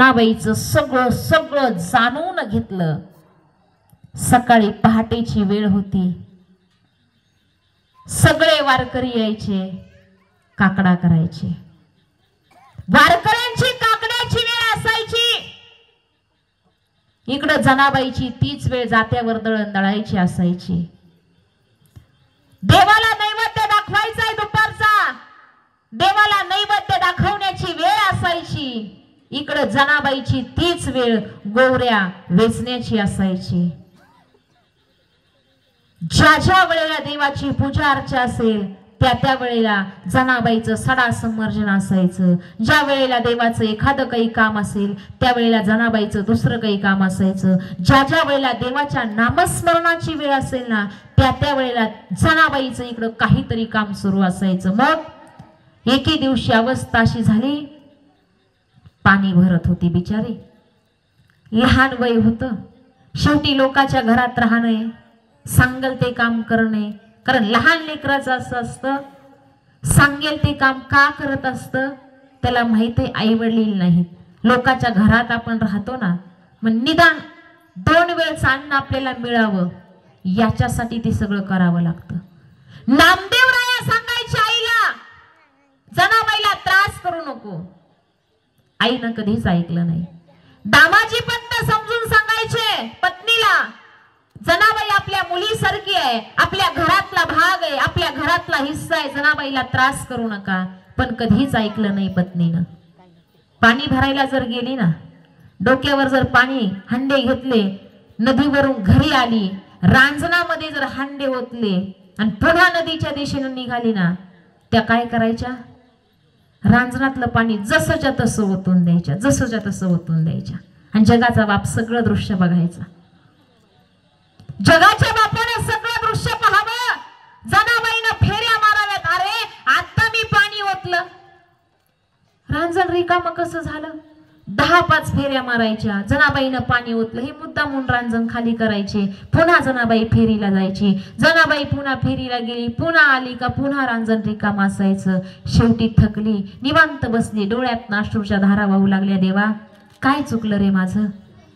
जनाबाईचं सगळं सगळं जाणून घेतलं। सकाळी पहाटेची वेळ होती, सगळे वारकरी यायचे, काकडा करायचे। वारकऱ्यांची काकड्याची वेळ असायची, इकडे जनाबाईची तीच वेळ जात्यावर दळण दळायची असायची। देवाला नैवेद्य दाखवायचा दुपारचा, देवाला नैवेद्य दाखवण्याची वेळ असायची, इकडे जनाबाईची तीच वेळ गोवऱ्या वेचण्याची असायची। ज्या ज्या वेळेला देवाची पूजा अर्चा असेल त्या त्या वेळेला जनाबाईचं सडा संवर्जन असायचं। ज्या वेळेला देवाचं एखादं काही काम असेल त्या वेळेला जनाबाईचं दुसरं काही काम असायचं। ज्या ज्या वेळेला देवाच्या नामस्मरणाची वेळ असेल ना त्या त्या वेळेला जनाबाईचं इकडं काहीतरी काम सुरू असायचं। मग एके दिवशी अवस्था अशी झाली, पाणी भरत होती बिचारी, लहान वय होतं, शेवटी लोकांच्या घरात राहणे, सांगेल ते काम करणे, कारण लहान लेकराचं असं असतं, सांगेल ते काम का करत असतं त्याला माहिती आहे आई वडील नाहीत। लोकांच्या घरात आपण राहतो ना, मग निदान 2 वेळचं अन्न आपल्याला मिळावं याच्यासाठी ते सगळं करावं लागतं। नामदेवराया सांगायचे आईला, जनाबाईला त्रास करू नको, आईनं कधीच ऐकलं नाही। दामाजी पंत समजून सांगायचे पत्नीला, जनाबाई आपल्या मुलीसारखी आहे, आपल्या घरातला भाग आहे, आपल्या घरातला हिस्सा आहे, जनाबाईला त्रास करू नका, पण कधीच ऐकलं नाही पत्नीनं। पाणी भरायला जर गेली ना, डोक्यावर जर पाणी हंडे घेतले, नदीवरून घरी आली, रांजणामध्ये जर हंडे ओतले आणि पुन्हा नदीच्या दिशेने निघाली ना, त्या काय करायच्या, रांजणातलं पाणी जसंच्या तसं ओतून द्यायच्या, जसंच्या तसं ओतून द्यायच्या, आणि जगाचा बाप सगळं दृश्य बघायचा। जगाच्या बापाने सगळं दृश्य पाहावं, जनाबाईनं फेऱ्या माराव्यात, अरे आता मी पाणी ओतलं, रांजण रिकामं कसं झालं, 10-5 फेऱ्या मारायच्या, जनाबाईनं पाणी ओतलं हे मुद्दामून रांजण खाली करायचे, पुन्हा जनाबाई फेरीला जायची, जनाबाई पुन्हा फेरीला गेली, पुन्हा आली का पुन्हा रांजण रिकामं असायचं। शेवटी थकली, निवांत बसली, डोळ्यात अश्रूच्या धारा वाहू लागल्या, देवा काय चुकलं रे माझं,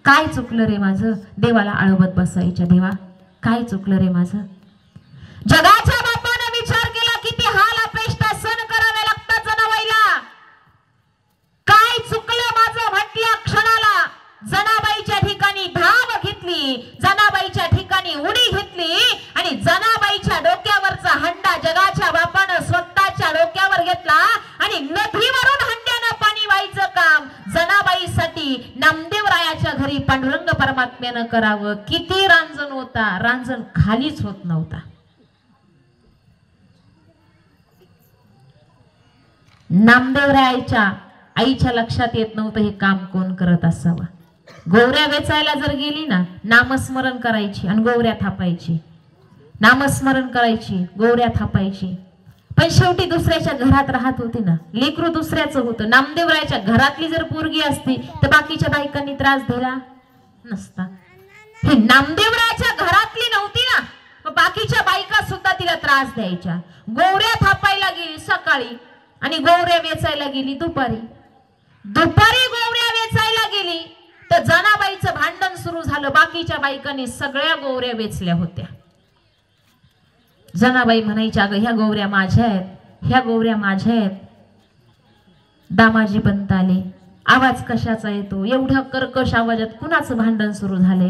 काय चुकलं रे माझं, देवाला आळवत बसायच्या, देवा काय चुकलं रे माझं। जगाच्या बापाने विचार केला किती हाल अपेष्टा सहन करावे लागतात जनाबाईला, काय चुकलं माझं म्हटल्या क्षणाला जनाबाईच्या ठिकाणी धाव घेतली, जनाबाईच्या ठिकाणी उडी घेतली आणि जनाबाईच्या डोक्यावरचा हंडा जगाच्या बापानं स्वतःच्या डोक्यावर घेतला आणि नदीवरून हंड्यानं पाणी व्हायचं काम जनाबाईसाठी नामदेवरायाच्या घरी पांडुरंग परमात्म्यानं करावं। किती रांजण होता, रांजण खालीच होत नव्हता। नामदेवरायाच्या आईच्या लक्षात येत नव्हतं हे काम कोण करत असावं। गोवऱ्या वेचायला जर गेली ना, नामस्मरण करायची आणि गोवऱ्या थापायची, नामस्मरण करायची, गोवऱ्या थापायची, पण शेवटी दुसऱ्याच्या घरात राहत होती ना, लेकरू दुसऱ्याचं होतं। नामदेवरायाच्या घरातली जर पोरगी असती तर बाकीच्या बायकांनी त्रास दिला नसता। हे नामदेवरायाच्या घरातली नव्हती ना, मग बाकीच्या बायका सुद्धा तिला त्रास द्यायच्या। गोवऱ्या थापायला गेली सकाळी आणि गोवऱ्या वेचायला गेली दुपारी, दुपारी गोवऱ्या वेचायला गेली तर जनाबाईचं भांडण सुरू झालं, बाकीच्या बायकांनी सगळ्या गोवऱ्या वेचल्या होत्या। जनाबाई म्हणायच्या, अगं ह्या गोवऱ्या माझ्या आहेत, ह्या गोवऱ्या माझ्या आहेत। दामाजी पंत आले, आवाज कशाचा येतो, एवढ्या कर्कश आवाजात कुणाचं भांडण सुरू झाले,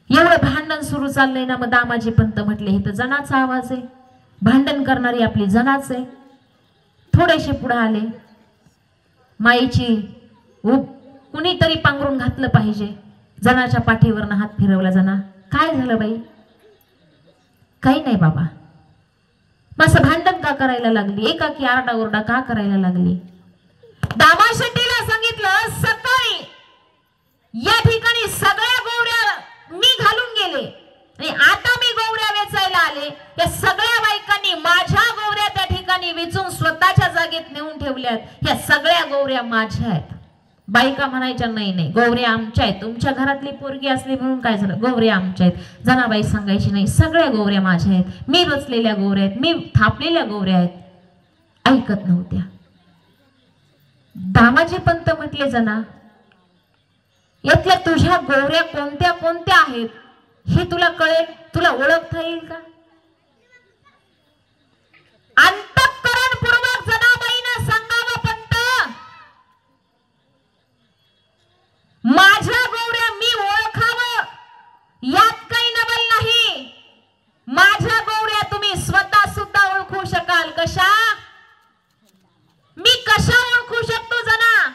एवढं भांडण सुरू चाललंय ना। मग दामाजी पंत म्हटले, हे तर जनाचा आवाज आहे, भांडण करणारी आपली जनाच आहे। थोडेसे पुढे आले, माईची कुणीतरी पांघरून घातलं पाहिजे, जनाच्या पाठीवरनं हात फिरवला, जना काय झालं बाई, काही नाही बाबा, मग भांडण का करायला लागली, एकाकी आरडाओरडा का करायला लागली। दामाशेट्टीला सांगितलं, सकाळी या ठिकाणी सगळ्या गोवऱ्या मी घालून गेले आणि आता मी गोवऱ्या वेचायला आले, या सगळ्या बायकांनी माझ्या गोवऱ्या त्या ठिकाणी वेचून स्वतःच्या जागेत नेऊन ठेवल्यात, या सगळ्या गोवऱ्या माझ्या आहेत। बायका म्हणायच्या, नाही नाही गोवऱ्या आमच्या आहेत, तुमच्या घरातली पोरगी असली म्हणून काय झालं, गोवऱ्या आमच्या आहेत। जनाबाई सांगायची, नाही सगळ्या गोवऱ्या माझ्या आहेत, मी रचलेल्या गोवऱ्या आहेत, मी थापलेल्या गोवऱ्या आहेत। ऐकत नव्हत्या। दामाजी पंत म्हटले, जना यातल्या तुझ्या गौऱ्या कोणत्या कोणत्या आहेत हे तुला कळेल, तुला ओळखता येईल का? अंतःकरणपूर्वक जनाबाईनं सांगावं, पंत माझ्या गौऱ्या मी ओळखावं यात काही नवल नाही. माझ्या गौऱ्या तुम्ही स्वतः सुद्धा ओळखू शकाल. कशा? मी कशा ओळखू शकतो जना?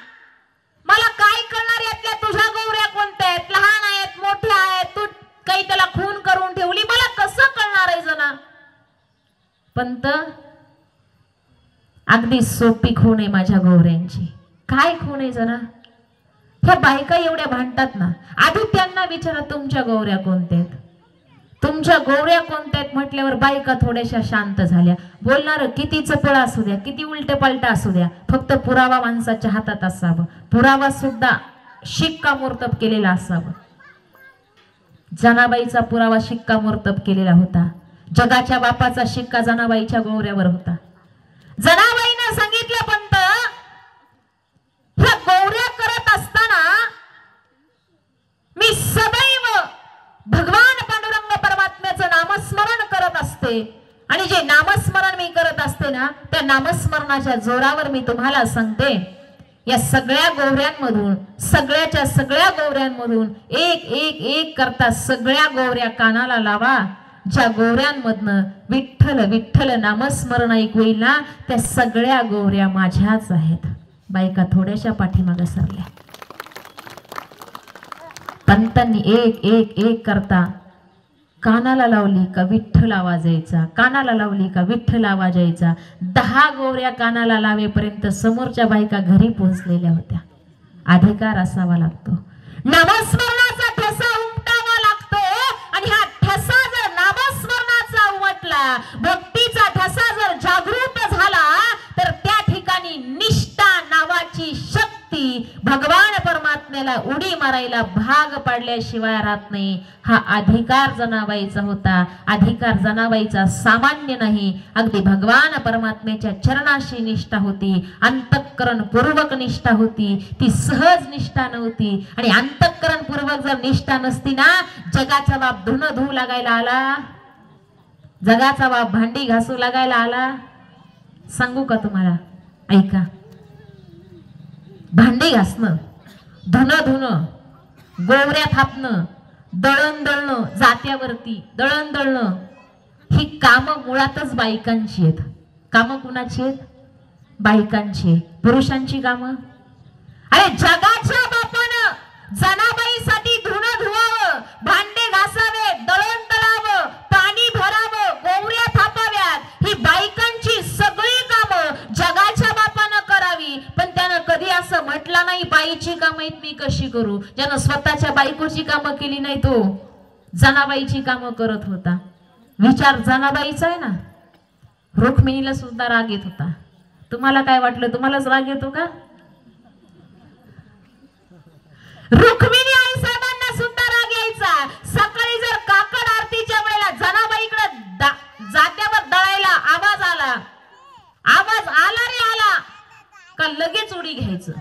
मला काय कळणार यातल्या तुझ्या गौऱ्या कोणत्या आहेत, लहान आहेत मोठ्या आहेत, तू काही त्याला खून करून ठेवली, मला कसं कळणार आहे जना? पंत अगदी सोपी खूण आहे माझ्या गौऱ्यांची. काय खूण आहे जना? ह्या बायका एवढ्या भांडतात ना, आधी त्यांना विचारा तुमच्या गौऱ्या कोणत्या आहेत, तुमच्या गौऱ्या कोणत्या आहेत म्हटल्यावर बायका थोड्याशा शांत झाल्या. बोलणार किती चपळ असू द्या, किती उलटे पलटा असू द्या, फक्त पुरावा माणसाच्या हातात असावा, पुरावा सुद्धा शिक्कामोर्तब केलेला असावा. जनाबाईचा पुरावा शिक्कामोर्तब केलेला होता. जगाच्या बापाचा शिक्का जनाबाईच्या गौऱ्यावर होता. जनाबाईनं सांगितलं, पंत ह्या गौऱ्या करत असताना मी सदैव भगवान पांडुरंग परमात्म्याचं नामस्मरण करत असते, आणि जे नामस्मरण मी करत असते ना, त्या नामस्मरणाच्या जोरावर मी तुम्हाला सांगते, या सगळ्या गौऱ्यांमधून, सगळ्याच्या सगळ्या गौऱ्यांमधून एक एक एक करता सगळ्या गौऱ्या कानाला लावा. ज्या गौऱ्यांमधनं विठ्ठल विठ्ठल नामस्मरण ऐकू येईल ना, त्या सगळ्या गौऱ्या माझ्याच आहेत. बायका थोड्याशा पाठीमागे सरल्या. पंतांनी एक एक एक करता कानाला लावली का विठ्ठल आवाज यायचा, कानाला लावली का विठ्ठल आवाज यायचा. 10 गौऱ्या कानाला लावेपर्यंत समोरच्या बायका घरी पोहोचलेल्या होत्या. अधिकार असावा लागतो, नामस्मरणाचा ठसा उमटावा लागतो, आणि हा ठसा जर नामस्मरणाचा उमटला, भक्तीचा ठसा जर जागृत झाला, तर त्या ठिकाणी निष्ठा नावाची शक्ती भगवान परमात्म्याला उडी मारायला भाग पाडल्याशिवाय राहत नाही. हा अधिकार जनाबाईचा होता. अधिकार जनाबाईचा सामान्य नाही, अगदी भगवान परमात्म्याच्या चरणाशी निष्ठा होती, अंतःकरण पूर्वक निष्ठा होती, ती सहज निष्ठा नव्हती. आणि अंतःकरण पूर्वक जर निष्ठा नसती ना, जगाचा बाप धुणं धुवू लागायला आला, जगाचा बाप भांडी घासू लागायला आला. सांगू का तुम्हाला? ऐका, भांडी घासणं, धुणं धुणं, गोवऱ्या थापणं, दळण दळणं, जात्यावरती दळण दळणं, ही कामं मुळातच बायकांची आहेत. कामं कुणाची आहेत? बायकांची. पुरुषांची कामं? अरे जगाच्या बापानं जनाबाईसाठी धुणं धुवावं, भांडे घासावे, दळण दळावं, पाणी भरावं, गोवऱ्या थापाव्यात, ही बायकांची सगळी कामं जगाच्या बापानं करावी. पण त्यानं कधी असं म्हटलं नाही बाईची कामं मी कशी करू. ज्यानं स्वतःच्या बायकोची कामं केली नाही तो जनाबाईची कामं करत होता. विचार जनाबाईचा आहे ना. रुक्मिणीला सुद्धा राग येत होता. तुम्हाला काय वाटलं? तुम्हालाच राग येतो का? रुक्मिणी आई साहेबांना सुद्धा राग यायचा. सकाळी जर काकड आरतीच्या वेळेला जनाबाईकडे जात्यावर दळायला आवाज आला, आवाज आला रे आला का लगेच उडी घ्यायचं,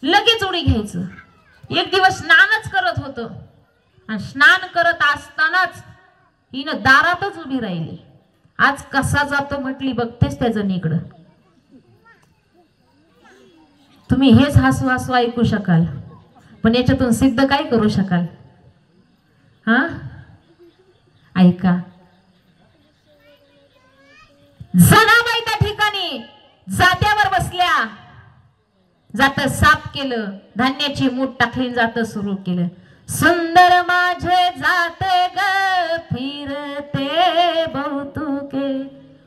लगेच उडी घ्यायचं. एक दिवस स्नानच करत होतं, आणि स्नान करत असतानाच हिनं दारातच उभी राहिली. आज कसा जातो म्हटली, बघतेस त्याचं निकडं. तुम्ही हेच हसू हसू ऐकू शकाल, पण याच्यातून सिद्ध काय करू शकाल? हा, ऐका. जनाबाई त्या ठिकाणी जात्यावर बसल्या, जात साफ केलं, धान्याची मूठ टाकली, जात सुरू केलं. सुंदर माझे जाते ग फिरते बहुतुके,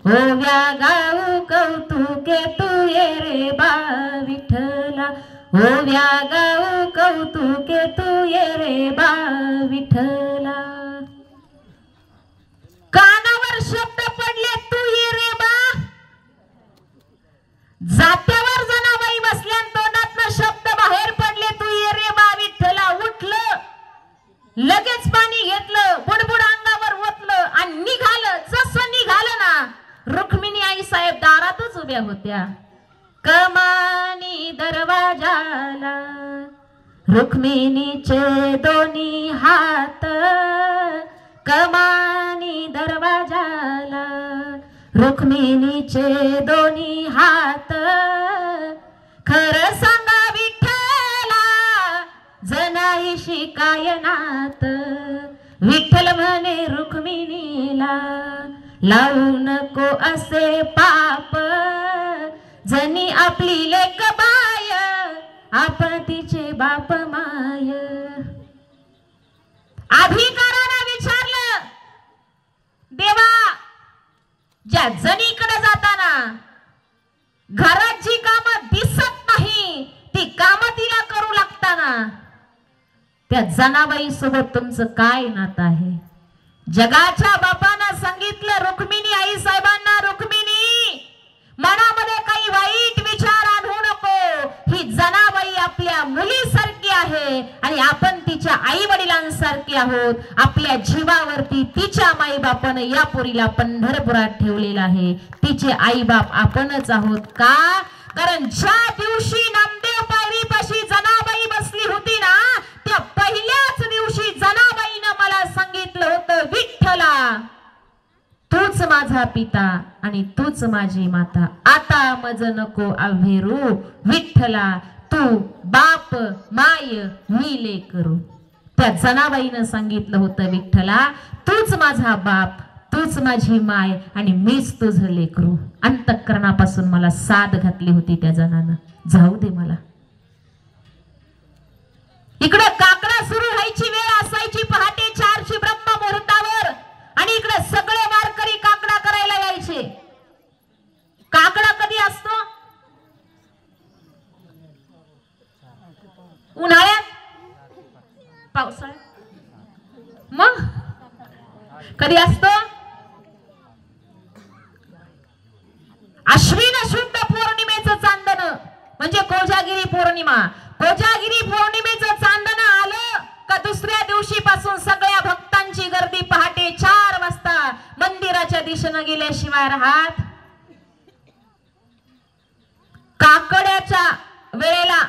ओव्या गाऊ कौतुके तू ये रे बा विठ्ठला, ओव्या गाऊ कौतुके तू ये रे बा विठ्ठला. कानावर शब्द पडले तू ये रे बा. जात्यावर जनाबाई बसल्या, तोंडातनं शब्द बाहेर पडले तू ये रे बा विठ्ठला. उठलं, लगेच पाणी घेतलं, बुडबुड अंगावर ओतलं आणि निघालं. जसं निघालं ना, रुक्मिणी आई साहेब दारातच उभ्या होत्या. कमानी दरवाजाला रुक्मिणीचे दोन्ही हात कमानी दरवाजाला, रुक्मिणीचे दोन्ही हात खरं सांगा विठ्ठला जनाईशी काय नात. विठ्ठल म्हणे रुक्मिणीला लावू नको असे पाप, जनी आपली लेक बाय आपण तिचे बाप माय. अधिकाराने विचारलं देवा, ज्या जनीकडे जाताना घरात जी कामं दिसत नाही ती कामं तिला करू लागताना त्या जनाबाई सोबत तुमचं काय नातं आहे? जगाच्या बापानं सांगितलं रुक्मिणी आई साहेबांना, रुक्मिणी मनामध्ये काही वाईट विचार आणू नको, ही जनाबाई आपल्या मुलीसारखी आहे आणि आपण तिच्या आई वडिलांसारखे आहोत. आपल्या जीवावरती तिच्या माई बापानं या पोरीला पंढरपुरात ठेवलेला आहे. तिचे आई बाप आपणच आहोत. का? कारण ज्या दिवशी नामदेव पायरीपाशी जनाबाई बसली होती ना, त्या पहिल्याच दिवशी जनाबाईनं मला सांगितलं होतं, विठ्ठला तूच माझा पिता आणि तूच माझी माता, आता मज नको आव्हेरू. विठ्ठला तू बाप माय मी लेकरू. त्या जनाबाईनं सांगितलं होतं, विठ्ठला तूच माझा बाप, तूच माझी माय आणि मीच तुझं लेकरू. अंतःकरणापासून मला साथ घातली होती त्या जनानं. जाऊ दे मला. इकडे काकडा सुरू व्हायची वेळ असायची पहाटे 4ची ब्रह्म मुहूर्तावर आणि इकडे सगळे वारकरी काकडा करायला यायचे. काकडा कधी असतो? उन्हाळ्यात, पावसाळ्यात, मग कधी असतो? अश्विन शुद्ध पौर्णिमेचं चांदण म्हणजे कोजागिरी पौर्णिमा. कोजागिरी पौर्णिमेचं चांदण आलं का दुसऱ्या दिवशी पासून सगळ्या भक्तांची गर्दी पहाटे 4 वाजता मंदिराच्या दिशेनं गेल्याशिवाय राहत. काकड्याच्या वेळेला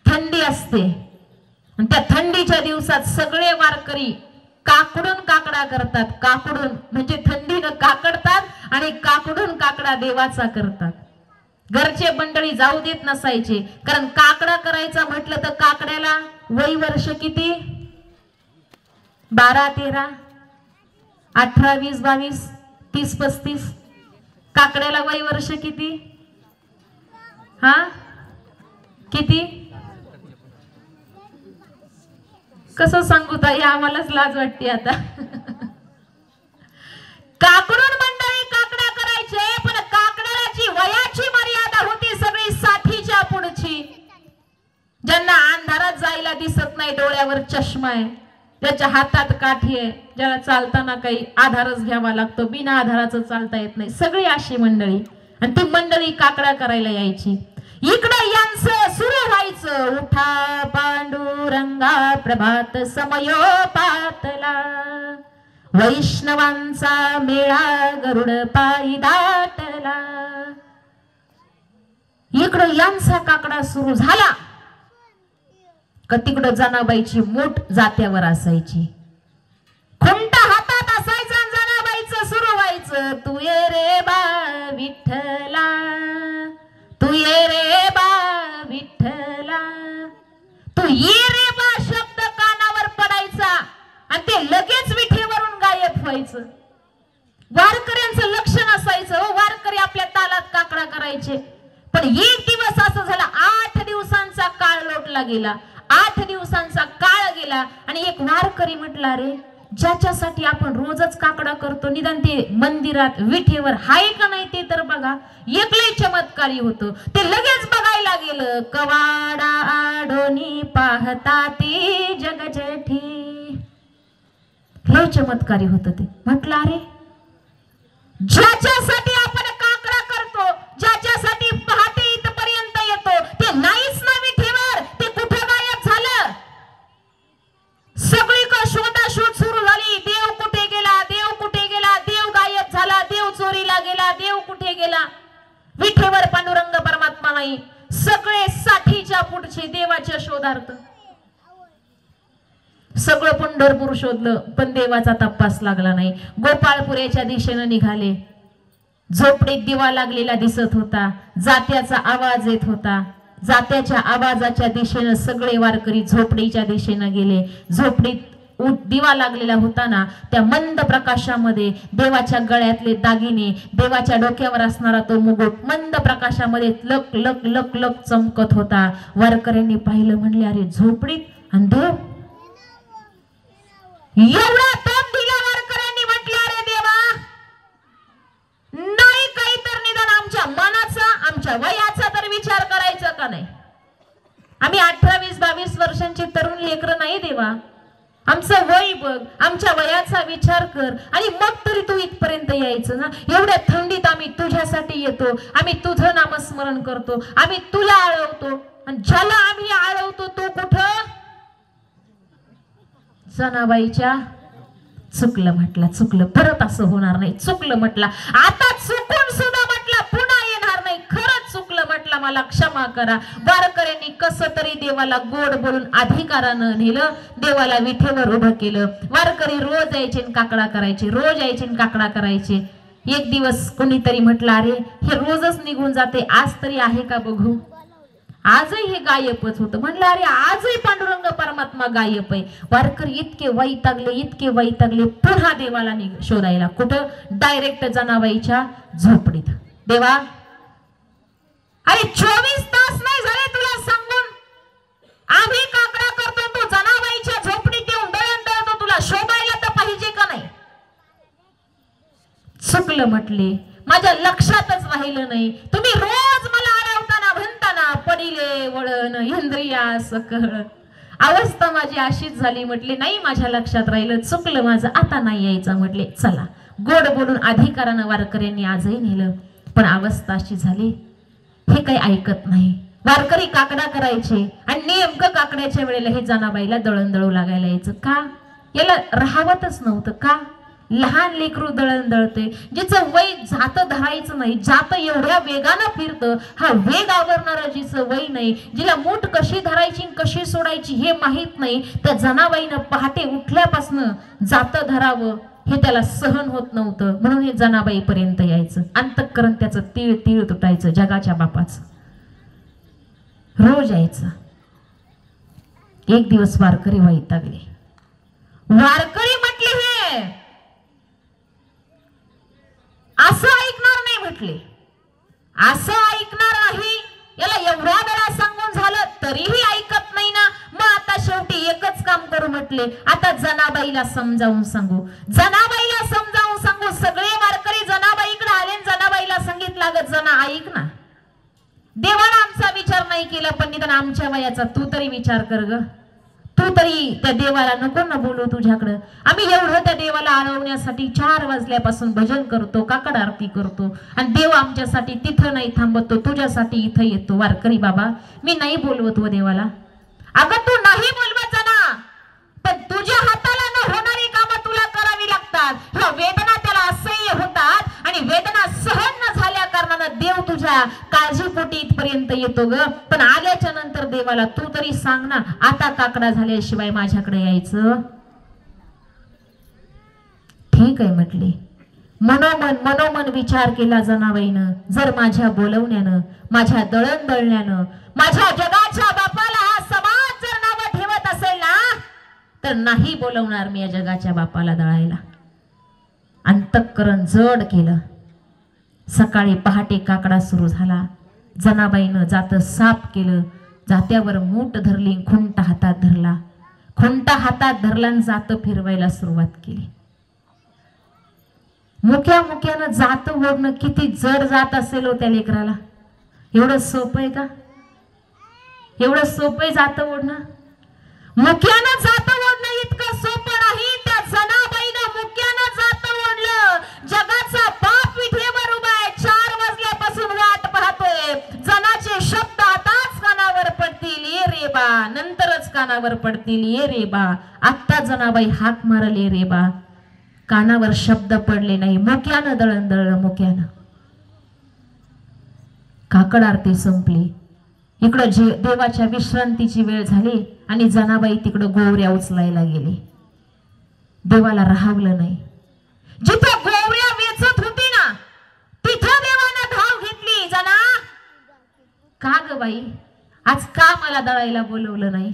थंडी असते आणि त्या थंडीच्या दिवसात सगळे वारकरी काकडून काकडा करतात. काकडून म्हणजे थंडीनं काकडतात आणि काकडून काकडा देवाचा करतात. घरचे मंडळी जाऊ देत नसायचे, कारण काकडा करायचा म्हटलं तर काकड्याला वय वर्ष किती? 12, 13, 18, 20, 22, 30, 35. काकड्याला वय वर्ष किती? हा किती? कसं सांगू ताई, आम्हालाच लाज वाटते आता. काकडून मंडळी काकडा करायचे, पण काकड्याची वयाची मर्यादा होती सगळी 60च्या पुढची. ज्यांना अंधारात जायला दिसत नाही, डोळ्यावर चष्मा आहे, त्याच्या हातात काठी आहे, ज्याला चालताना काही आधारच घ्यावा लागतो, बिना आधाराचं चालता येत नाही, सगळी अशी मंडळी. आणि ती मंडळी काकडा करायला यायची. इकडे यांचं सुरू व्हायचं, उठा पांडुरंगा प्रभात समयोपातला, वैष्णवांचा मेळा गरुड पायी दाटला. इकडं यांचा काकडा सुरू झाला का तिकडं जनाबाईची मूठ जात्यावर असायची, खुंटा हातात असायचा, जनाबाईचं सुरू व्हायचं, तू ये रे बा विठ्ठला, तू ये रे बा विठ्ठला. तू ये रे बा शब्द कानावर पडायचा आणि ते लगेच विठेवरून गायब व्हायचं. वारकऱ्यांचं लक्ष नसायचं. वारकरी आपल्या तालात काकडा करायचे. पण एक दिवस असं झाला, 8 दिवसांचा काळ लोटला गेला. 8 दिवसांचा काळ गेला आणि एक वारकरी म्हटला, रे ज्याच्यासाठी आपण रोजच काकडा करतो, निदान ते मंदिरात विठेवर हाय का नाही ते तर बघा. एकले चमत्कारी होतं. ते लगेच बघायला गेलं. कवाडा आडोनी पाहता ती जग जेठी. लय चमत्कारी होतं ते. म्हटलं, अरे ज्याच्यासाठी आपण काकडा करतो, ज्याच्यासाठी पहाटे इथपर्यंत येतो, ते नाहीच ना विठेवर, ते कुठे गायब झालं? सगळीकडे शोधाशोध सुरू झाली. देव कुठे गेला, देव कुठे गेला, देव गायब झाला, देव चोरीला गेला, देव कुठे गेला? विठेवर पांडुरंग परमात्मा नाही. सगळे 60च्या पुढचे देवाच्या शोधात पदार्थ. सगळं पंढरपूर शोधलं पण देवाचा तपास लागला नाही. गोपाळपुऱ्याच्या दिशेनं निघाले. झोपडीत दिवा लागलेला दिसत होता. जात्याचा आवाज येत होता. जात्याच्या आवाजाच्या दिशेनं सगळे वारकरी झोपडीच्या दिशेनं गेले. झोपडीत दिवा लागलेला होता ना, त्या मंद प्रकाशामध्ये देवाच्या गळ्यातले दागिने, देवाच्या डोक्यावर असणारा तो मुकुट मंद प्रकाशामध्ये लक लक लक लक चमकत होता. वारकऱ्यांनी पाहिलं, म्हणले अरे झोपडीत आणि देव. एवढा दम दिला वारकऱ्यांनी. म्हटलं अरे देवा, नाही काही तर निदान आमच्या मनाचा, आमच्या वयाचा तर विचार करायचा का नाही? आम्ही 18, 20, 22 वर्षांची तरुण लेकरं नाही देवा. आमचं वय बघ, आमच्या वयाचा विचार कर आणि मग तरी तू इथपर्यंत यायचं ना. एवढ्या थंडीत आम्ही तुझ्यासाठी येतो, आम्ही तुझं नामस्मरण करतो, आम्ही तुला आळवतो. आणि ज्याला आम्ही आळवतो तो कुठं? जनाबाईच्या. चुकलं म्हटलं, चुकलं, परत असं होणार नाही. चुकलं म्हटलं, आता चुकून सुद्धा म्हटलं पुन्हा येणार नाही. खरंच चुकलं म्हटलं, मला क्षमा करा. वारकऱ्यांनी कसं तरी देवाला गोड बोलून अधिकारानं नेलं. देवाला विठेवर उभं केलं. वारकरी रोज यायचे काकडा करायचे, रोज यायचे काकडा करायचे. एक दिवस कोणीतरी म्हटलं अरे हे रोजच निघून जाते, आज तरी आहे का बघू. आजही हे गायबच होतं. म्हणलं अरे आजही पांडुरंग परमात्मा गायब आहे. वारकरी इतके वैतागले, इतके वैतागले, पुन्हा देवाला शोधायला. कुठं? डायरेक्ट जनाबाईच्या झोपडीत. देवा, अरे 24 तास नाही झाले तुला सांगून, आम्ही काकडा करतो, तो जनाबाईच्या झोपडीत येऊन दळण दळतो, तुला शोधायला तर पाहिजे का नाही? चुकलं म्हटले, माझ्या लक्षातच राहिलं नाही. तुम्ही रोज मला आरवताना म्हणताना पडिले वळण इंद्रिया सकळ. अवस्था माझी अशीच झाली. म्हटले नाही माझ्या लक्षात राहिलं, चुकलं माझं, आता नाही यायचं. म्हटले चला. गोड बोलून अधिकारानं वारकऱ्यांनी आजही नेलं. पण अवस्था अशी झाली, हे काही ऐकत नाही. वारकरी काकडा करायचे आणि नेमकं काकड्याच्या वेळेला हे जनाबाईला दळण दळू लागायला यायचं. का? याला राहावतच नव्हतं. का? लहान लेकरू दळण दळते, जिचं वय जात धरायचं नाही, जात एवढ्या वेगानं फिरतं, हा वेग आवरणारा जिचं वय नाही, जिला मूठ कशी धरायची कशी सोडायची हे माहित नाही, त्या जनाबाईनं पहाटे उठल्यापासून जात धरावं हे त्याला सहन होत नव्हतं. म्हणून हे जनाबाई पर्यंत यायचं. अंतःकरण त्याचं तीळ तीळ तुटायचं. जगाच्या बापाचं रोज यायचं. एक दिवस वारकरी वैतागले. वारकरी म्हटले हे असं ऐकणार नाही. म्हटले असं ऐकणार नाही. याला एवढ्या वेळा सांगून झालं तरीही ऐकत नाही ना. मग आता शेवटी एकच काम करू म्हटले, आता जनाबाईला समजावून सांगू, जनाबाईला समजावून सांगू. सगळे वारकरी जनाबाईकडे आले. जनाबाईला सांगितलं, अगं जना ऐक ना, देवाला आमचा विचार नाही केला, पण निदान आमच्या वयाचा तू तरी विचार कर ग. तू तरी त्या देवाला नको ना बोलू तुझ्याकडं. आम्ही एवढं त्या देवाला आळवण्यासाठी 4 वाजल्यापासून भजन करतो, काकड आरती करतो, आणि देव आमच्यासाठी तिथं नाही थांबतो, तुझ्यासाठी इथं येतो. वारकरी बाबा, मी नाही बोलवत व देवाला. अगं तू नाही बोलवत ना, पण तुझ्या हाताला न होणारी कामं तुला करावी लागतात. ह्या वेदना त्याला असह्य होतात आणि वेदना सहन न झाल्या कारणानं देव तुझ्या काळजीपोटी इथपर्यंत येतो ग. पण आल्याच्या नंतर देवाला तू तरी सांग ना, आता काकडा झाल्याशिवाय माझ्याकडे यायचं? ठीक आहे म्हटले. मनोमन विचार केला जनाबाईनं. जर माझ्या बोलवण्यानं, माझ्या दळण दळण्यानं, माझ्या जगाच्या बापाला हा समाज जर नावं ठेवत असेल ना, तर नाही बोलवणार मी या जगाच्या बापाला दळायला. अंतःकरण जड केलं. सकाळी पहाटे काकडा सुरू झाला. जनाबाईनं जातं साफ केलं. जात्यावर मूठ धरली, खुंटा हातात धरला. खुंटा हातात धरला आणि जातं फिरवायला सुरुवात केली. मुक्यानं जात ओढणं किती जड जात असेल हो त्या लेकराला. एवढं सोपं आहे का? एवढं सोपं आहे जात ओढणं? मुक्यानं जात ओढणं इतकं सोपं नाही. त्या जनाबाईनं मुक्यानं जात ओढलं. जगाचा बाप विठेवर उभा आहे, 4 वाजल्यापासून वाट पाहतोय. जनाचे शब्द आताच कानावर पडतील, ये रे बा, नंतरच कानावर पडतील, ये रे बा. आत्ता जनाबाई हाक मारल, ये रे बा. कानावर शब्द पडले नाही. मुक्यानं दळण दळलं. मुक्यानं काकड आरती संपली. इकडं देवाच्या विश्रांतीची वेळ झाली आणि जनाबाई तिकडं गोवऱ्या उचलायला गेले. देवाला राहावलं नाही. जिथं गोवऱ्या वेचत होती ना तिथं देवानं धाव घेतली. जना, का ग बाई, आज का मला दळायला बोलवलं नाही?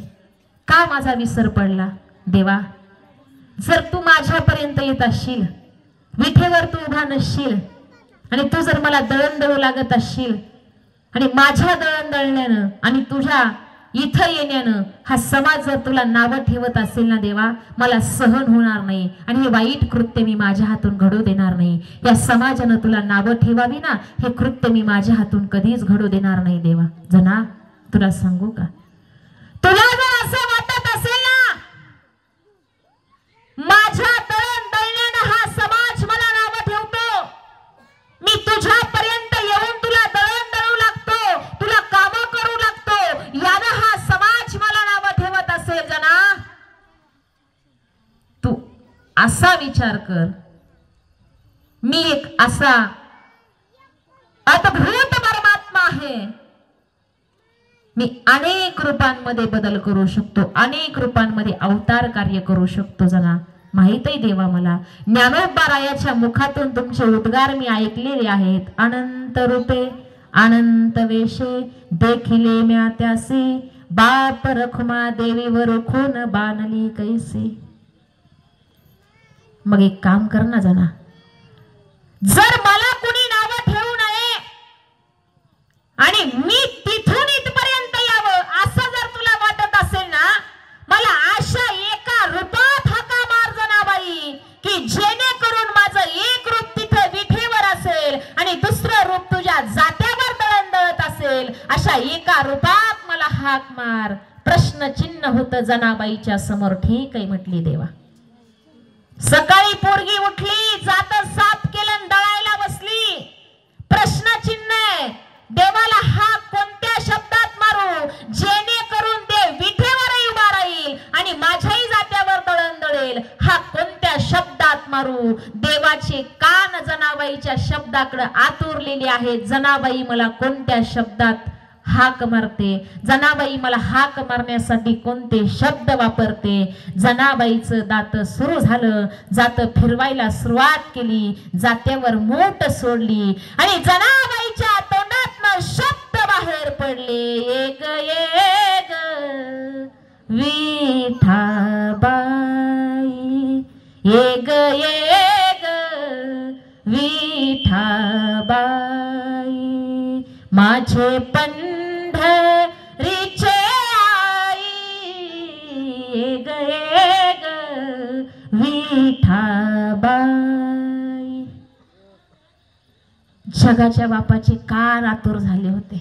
का माझा विसर पडला? देवा, जर तू माझ्यापर्यंत येत असशील, विठेवर तू उभा नसशील आणि तू जर मला दळण दळू लागत असशील आणि माझ्या दळण दळण्यानं आणि तुझ्या इथं येण्यानं हा समाज जर तुला नावं ठेवत असेल ना देवा, मला सहन होणार नाही आणि हे वाईट कृत्य मी माझ्या हातून घडू देणार नाही. या समाजानं तुला नावं ठेवावी ना, हे कृत्य मी माझ्या हातून कधीच घडू देणार नाही. देवा, जना, तुला सांगू का, तुला जर असं वाटत असेल ना माझ्या दळण दळण्यानं हा समाज मला नावं ठेवतो, मी तुझ्यापर्यंत येऊन तुला दळण दळू लागतो, तुला काम करू लागतो, यानं हा समाज मला नावं ठेवत असेल जना, तू असा विचार कर, मी एक असा अद्भुत परमात्मा आहे, मी अनेक रूपांमध्ये बदल करू शकतो, अनेक रूपांमध्ये अवतार कार्य करू शकतो. जना, माहितही देवा मला. ज्ञानोबारायाच्या मुखातून तुमचे उद्गार मी ऐकलेले आहेत. अनंत रूपे अनंत वेशे देखिले म्या त्यासे, बाप रखुमा देवीवर खून बाणली कैसे. मग एक काम कर ना जना, जर मला कुणी नावं ठेवू नये आणि मी तिथून इथपर्यंत यावं असं जर तुला वाटत असेल ना, मला अशा एका रूपात हाका मार जनाबाई, की जेणेकरून माझं एक रूप तिथं विठेवर असेल आणि दुसरं रूप तुझ्या जात्यावर दळण दळत असेल, अशा एका रूपात मला हाक मार. प्रश्न चिन्ह होतं जनाबाईच्या समोर. ठीक आहे म्हटली देवा. सकाळी पोरगी उठली, जात साफ केलं, दळायला बसली. प्रश्न चिन्ह आहे, देवाला हा कोणत्या शब्दात मारू जेणेकरून देव विठेवरही उभा राहील आणि माझ्याही जात्यावर दळण दळेल, हा कोणत्या शब्दात मारू. देवाचे कान जनाबाईच्या शब्दाकडे आतुरलेले आहेत. जनाबाई मला कोणत्या शब्दात हाक मारते, जनाबाई मला हाक मारण्यासाठी कोणते शब्द वापरते. जनाबाईचं दात सुरू झालं, जात फिरवायला सुरुवात केली, जात्यावर मूठ सोडली आणि जनाबाईच्या तोंडातनं शब्द बाहेर पडले. एक एक विठाबाई, एक एक विठाबाई, माझे पंढरीचे आई, एक एक विठाबाई. जगाच्या बापाचे कान आतुर झाले होते.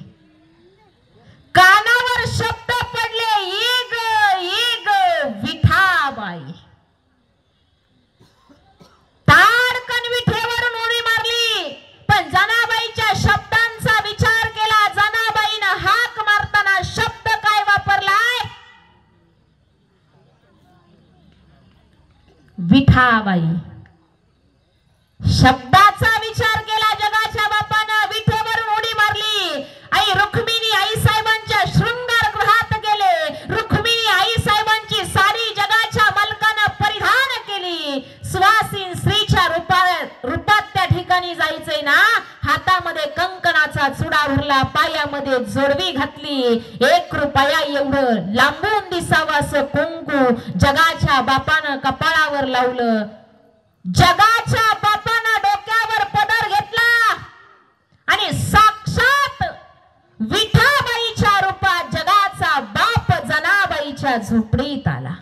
कानावर शब्द पडले, एक एक विठाबाई. ताडकन विठेवरून उडी मारली, पण जनाबाईच्या शब्दांचा विचार केला. जनाबाईनं हाक मारताना शब्द काय वापरलाय? विठाबाई. शब्दाचा विचार केला जगाच्या बापानं. विठेवरून उडी मारली. आई रुक्मिणी आई साहेबांच्या शृंगार गृहात गेले. रुक्मिणी आई साहेबांची साडी जगाच्या मालकानं परिधान केली. सुवासीन स्त्रीच्या रूपात त्या ठिकाणी जायचंय ना, हातामध्ये कंकणाचा चुडा भरला, पायामध्ये जोडवी घातली. 1 रुपया एवढं लांबून दिसावं असं कुंकू जगाच्या बापानं कपाळावर लावलं. जगाच्या बापानं डोक्यावर पदर घेतला आणि साक्षात विठाबाईच्या रूपात जगाचा बाप जनाबाईच्या झोपडीत आला.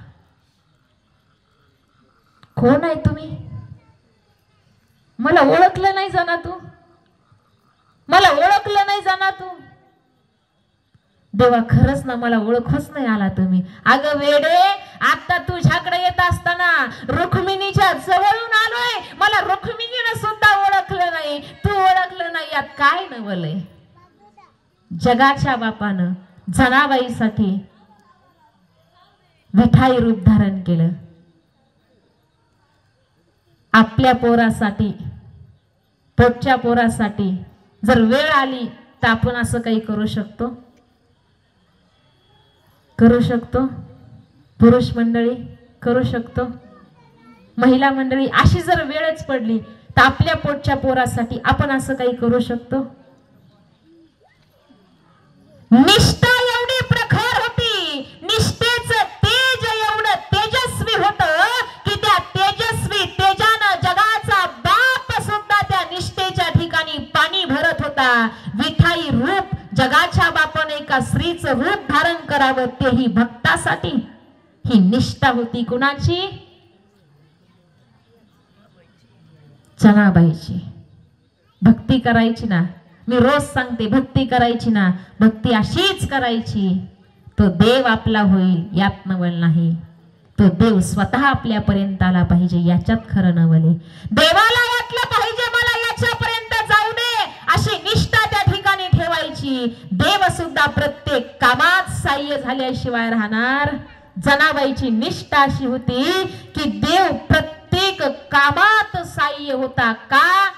कोण आहे तुम्ही? मला ओळखलं नाही जना तू, मला ओळखलं नाही जना तू. देवा, खरंच ना, मला ओळखूच नाही आला तुम्ही. अगं वेडे, आता तुझ्याकडे येत असताना रुक्मिणीच्या जवळून आलोय, मला रुक्मिणीनं सुद्धा ओळखलं नाही, तू ओळखलं नाही, यात काय नवलय? जगाच्या बापानं जनाबाईसाठी विठाई रूप धारण केलं. आपल्या पोरासाठी, पोटच्या पोरासाठी जर वेळ आली तर आपण असं काही करू शकतो? करू शकतो? पुरुष मंडळी करू शकतो? महिला मंडळी अशी जर वेळच पडली तर आपल्या पोटच्या पोरासाठी आपण असं काही करू शकतो? निष्ठा एवढी प्रखर होती, निष्ठेचं तेज एवढं तेजस्वी होतं की त्या तेजस्वी तेजानं जगाचा बाप सुद्धा त्या निष्ठेच्या ठिकाणी पाणी भरत होता. विठाई रूप जगाच्या बापाने एका स्त्रीचं रूप धारण करावं, तेही भक्तासाठी. ही निष्ठा होती कुणाची? जनाबाईची. भक्ती करायची ना, मी रोज सांगते, भक्ती करायची ना, भक्ती अशीच करायची. तो देव आपला होईल यात नवल नाही, तो देव स्वतः आपल्यापर्यंत आला पाहिजे याच्यात खरं नवले. देवाला वाटलं पाहिजे मला याच्यापर्यंत जाऊ दे, अशी निष्ठा त्या ठिकाणी ठेवायची. देव सुद्धा प्रत्येक कामात साह्य झाल्याशिवाय राहणार. जनाबाईची निष्ठा अशी होती की देव प्रत्येक कामात साह्य होता. का?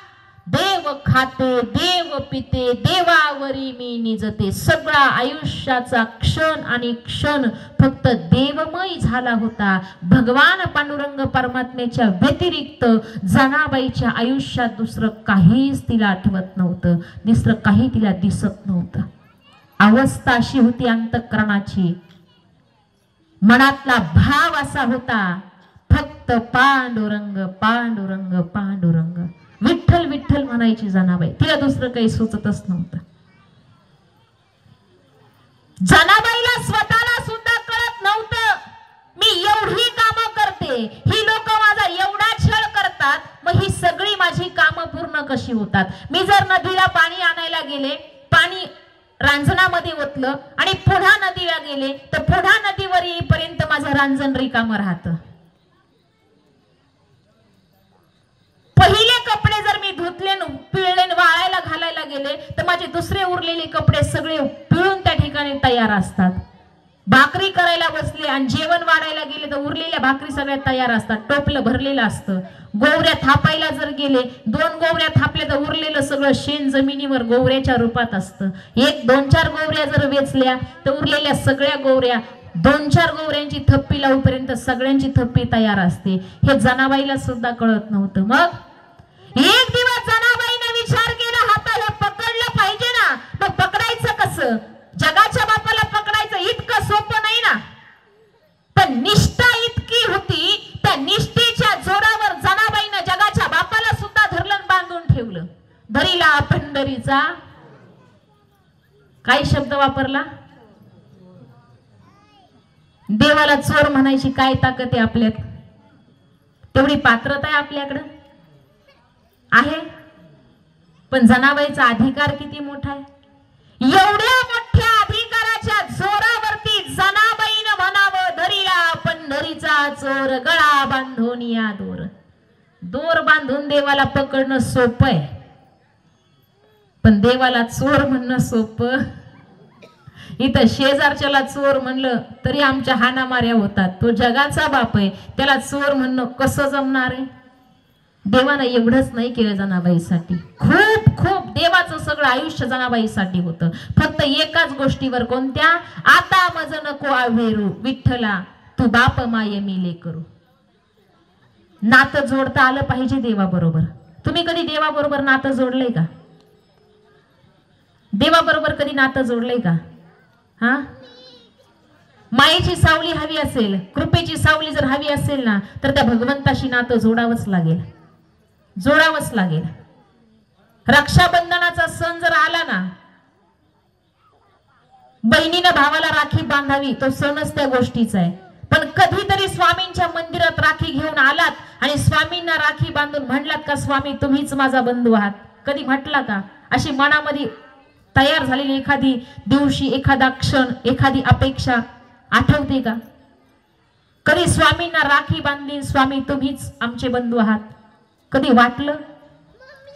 देव खाते, देव पिते, देवावरी मी निजते. सगळा आयुष्याचा क्षण आणि क्षण फक्त देवमय झाला होता. भगवान पांडुरंग परमात्म्याच्या व्यतिरिक्त जनाबाईच्या आयुष्यात दुसरं काहीच तिला आठवत नव्हतं, दुसरं काही तिला दिसत नव्हतं. अवस्था अशी होती अंतःकरणाची, मनातला भाव असा होता फक्त पांडुरंग पांडुरंग पांडुरंग, विठ्ठल विठ्ठल म्हणायची जनाबाई. तिला दुसरं काही सुचतच नव्हतं. जनाबाईला स्वतःला सुद्धा कळत नव्हतं मी एवढी कामं करते, ही लोक माझा एवढा छळ करतात, मग ही सगळी माझी कामं पूर्ण कशी होतात? मी जर नदीला पाणी आणायला गेले, पाणी रांजणामध्ये ओतलं आणि पुन्हा नदीला गेले तर पुन्हा नदीवर येईपर्यंत माझं रांजण रिकामं राहतं. पहिले कपडे जर मी धुतले, पिळले, वाळायला घालायला गेले तर माझे दुसरे उरलेले कपडे सगळे पिळून त्या ठिकाणी तयार असतात. भाकरी करायला बसले आणि जेवण वाढायला गेले तर उरलेल्या भाकरी सगळ्या तयार असतात, टोपलं भरलेलं असतं. गोवऱ्या थापायला जर गेले, 2 गोवऱ्या थापले तर उरलेलं सगळं शेण जमिनीवर गोवऱ्याच्या रूपात असतं. 1-2-4 गोवऱ्या जर वेचल्या तर उरलेल्या सगळ्या गोवऱ्या, 2-4 गोवऱ्यांची थप्पी लावूपर्यंत सगळ्यांची थप्पी तयार असते. हे जनाबाईला सुद्धा कळत नव्हतं. मग एक दिवस जनाबाईने विचार केला, हाता हे पकडलं पाहिजे ना, मग पकडायचं कसं? जगाच्या बापाला पकडायचं इतकं सोपं नाही ना. पण निष्ठा इतकी होती, त्या निष्ठेच्या जोरावर जनाबाईनं जगाच्या बापाला सुद्धा धरलं, बांधून ठेवलं. धरीला पंढरीचा काय शब्द वापरला? देवाला चोर म्हणायची काय ताकद आहे आपल्यात? तेवढी पात्रता आहे आपल्याकडं आहे. पण जनाबाईचा अधिकार किती मोठा आहे. एवढ्या मोठ्या अधिकाराच्या जोरावरती जनाबाईनं म्हणावं, धरीला पंढरीचा चोर, गळा बांधून या दोर. दोर बांधून देवाला पकडणं सोपं आहे, पण देवाला चोर म्हणणं सोपं? इथं शेजारच्याला चोर म्हणलं तरी आमच्या हाणामाऱ्या होतात. तो जगाचा बाप आहे, त्याला चोर म्हणणं कसं जमणार आहे? देवानं एवढंच नाही केलं जनाबाईसाठी, खूप खूप देवाचं सगळं आयुष्य जनाबाईसाठी होतं. फक्त एकाच गोष्टीवर, कोणत्या? आता मज नको आवेरू विठ्ठला, तू बाप माये मी लेकरू. नातं जोडता आलं पाहिजे देवाबरोबर. तुम्ही कधी देवाबरोबर नातं जोडलंय का? देवाबरोबर कधी नातं जोडलंय का? हा, मायेची सावली हवी असेल, कृपेची सावली जर हवी असेल ना, तर त्या भगवंताशी नातं जोडावंच लागेल, जोडावंच लागेल. रक्षाबंधनाचा सण जर आला ना, बहिणीनं भावाला राखी बांधावी, तो सणच त्या गोष्टीचा आहे. पण कधीतरी स्वामींच्या मंदिरात राखी घेऊन आलात आणि स्वामींना राखी बांधून म्हणलात का, स्वामी तुम्हीच माझा बंधू आहात? कधी म्हटला का? अशी मनामध्ये तयार झालेली एखादी दिवशी, एखादा क्षण, एखादी अपेक्षा आठवते का? कधी स्वामींना राखी बांधली, स्वामी तुम्हीच आमचे बंधू आहात? कधी वाटलं?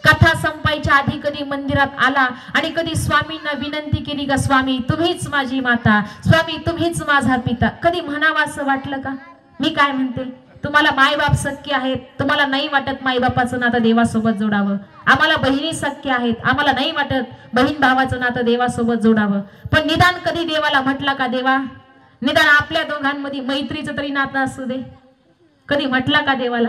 कथा संपायच्या आधी कधी मंदिरात आला आणि कधी स्वामींना विनंती केली का, स्वामी तुम्हीच माझी माता, स्वामी तुम्हीच माझा पिता? कधी म्हणावं असं वाटलं का? मी काय म्हणते, तुम्हाला मायबाप सख्य आहेत, तुम्हाला नाही वाटत मायबापाचं नातं देवासोबत जोडावं. आम्हाला बहिणी सख्य आहेत, आम्हाला नाही वाटत बहीण भावाचं नातं देवासोबत जोडावं. पण निदान कधी देवाला म्हटला का, देवा निदान आपल्या दोघांमध्ये मैत्रीचं तरी नातं असू दे. कधी म्हटला का देवाला?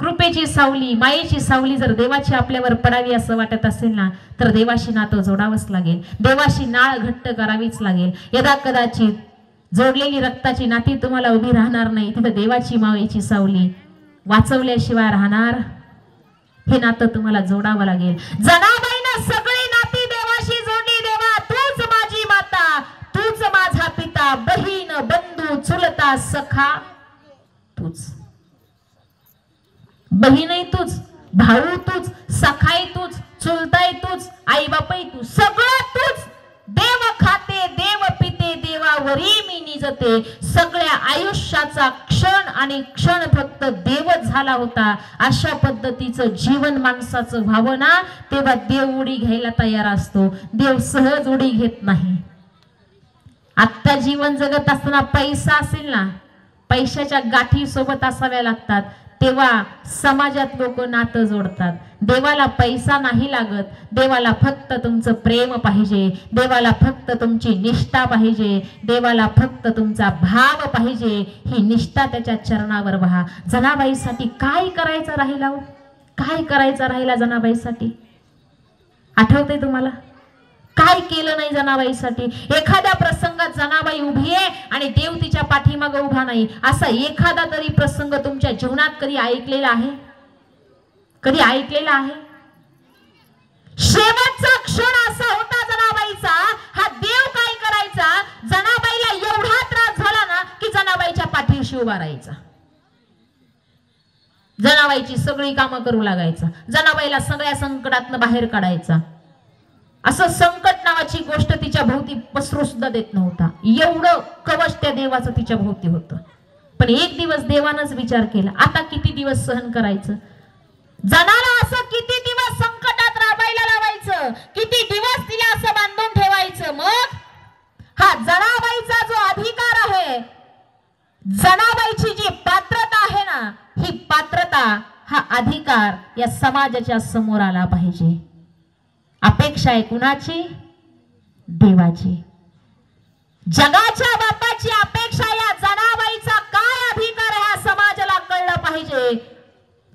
कृपेची सावली, मायेची सावली जर देवाची आपल्यावर पडावी असं वाटत असेल ना, तर देवाशी नातं जोडावंच लागेल, देवाशी नाळ घट्ट करावीच लागेल. यदा कदाचित जोडलेली रक्ताची नाती तुम्हाला उभी राहणार नाही, तिथं देवाची मायेची सावली वाचवल्याशिवाय राहणार. हे नातं तुम्हाला जोडावं लागेल. जनाबाईनं सगळी नाती देवाशी जोडली. देवा तूच माझी माता, तूच माझा पिता, बहीण बंधू चुलता सखा तूच. बहीणही तूच, भाऊ तूच, सखाई तूच, चुलताई तूच, आई बापही तू, सगळं तूच. देव खाते देव पिते देवावरी मी निजते. सगळ्या आयुष्याचा क्षण आणि क्षण फक्त देवच झाला होता. अशा पद्धतीचं जीवन माणसाचं व्हावं ना, तेव्हा देव उडी घ्यायला तयार असतो. देव सहज उडी घेत नाही. आत्ता जीवन जगत असताना पैसा असेल ना, पैशाच्या गाठी सोबत असाव्या लागतात, तेव्हा समाजात लोक नातं जोडतात. देवाला पैसा नाही लागत, देवाला फक्त तुमचं प्रेम पाहिजे, देवाला फक्त तुमची निष्ठा पाहिजे, देवाला फक्त तुमचा भाव पाहिजे. ही निष्ठा त्याच्या चरणावर व्हा. जनाबाईसाठी काय करायचं राहिला हो? काय करायचं राहिला जनाबाईसाठी? आठवतंय तुम्हाला? काय केलं नाही जनाबाईसाठी? एखाद्या प्रसंगात जनाबाई उभी आहे आणि देव तिच्या पाठीमागे उभा नाही, असा एखादा तरी प्रसंग तुमच्या जीवनात कधी ऐकलेला आहे? कधी ऐकलेला आहे? शेवटचा क्षण असा होता जनाबाईचा. हा देव काय करायचा? जनाबाईला एवढा त्रास झाला ना की जनाबाईच्या पाठीशी उभा राहायचा, जनाबाईची सगळी कामं करू लागायचा, जनाबाईला सगळ्या संकटातनं बाहेर काढायचा. असं संकट नावाची गोष्ट तिच्या भोवती पसरू सुद्धा देत नव्हता. एवढं कवच त्या देवाचं तिच्या भोवती होतं. पण एक दिवस देवानंच विचार केला, आता किती दिवस सहन करायचं? जनाला असं किती दिवस संकटात राबायला लावायचं? किती दिवस तिला असं बांधून ठेवायचं? मग हा जनाबाईचा जो अधिकार आहे, जनाबाईची जी पात्रता आहे ना, ही पात्रता, हा अधिकार या समाजाच्या समोर आला पाहिजे. अपेक्षा आहे कुणाची? देवाची. जगाच्या बापाची अपेक्षा या जनाबाईचा काय अधिकार आहे हा समाजाला कळलं पाहिजे.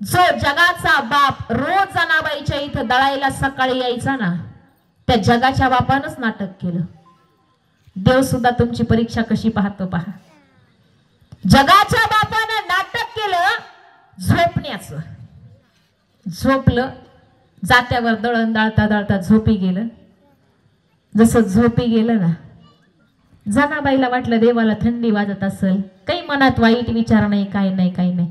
जो जगाचा बाप रोज जनाबाईच्या इथं दळायला सकाळी यायचा ना, त्या जगाच्या बापानंच नाटक केलं. देव सुद्धा तुमची परीक्षा कशी पाहतो पहा. जगाच्या बापानं नाटक केलं झोपण्याचं. झोपलं, जात्यावर दळण दळता दळता झोपी गेलं. जसं झोपी गेलं ना, जनाबाईला वाटलं देवाला थंडी वाजत असेल, काही मनात वाईट विचार नाही, काही नाही, काही नाही,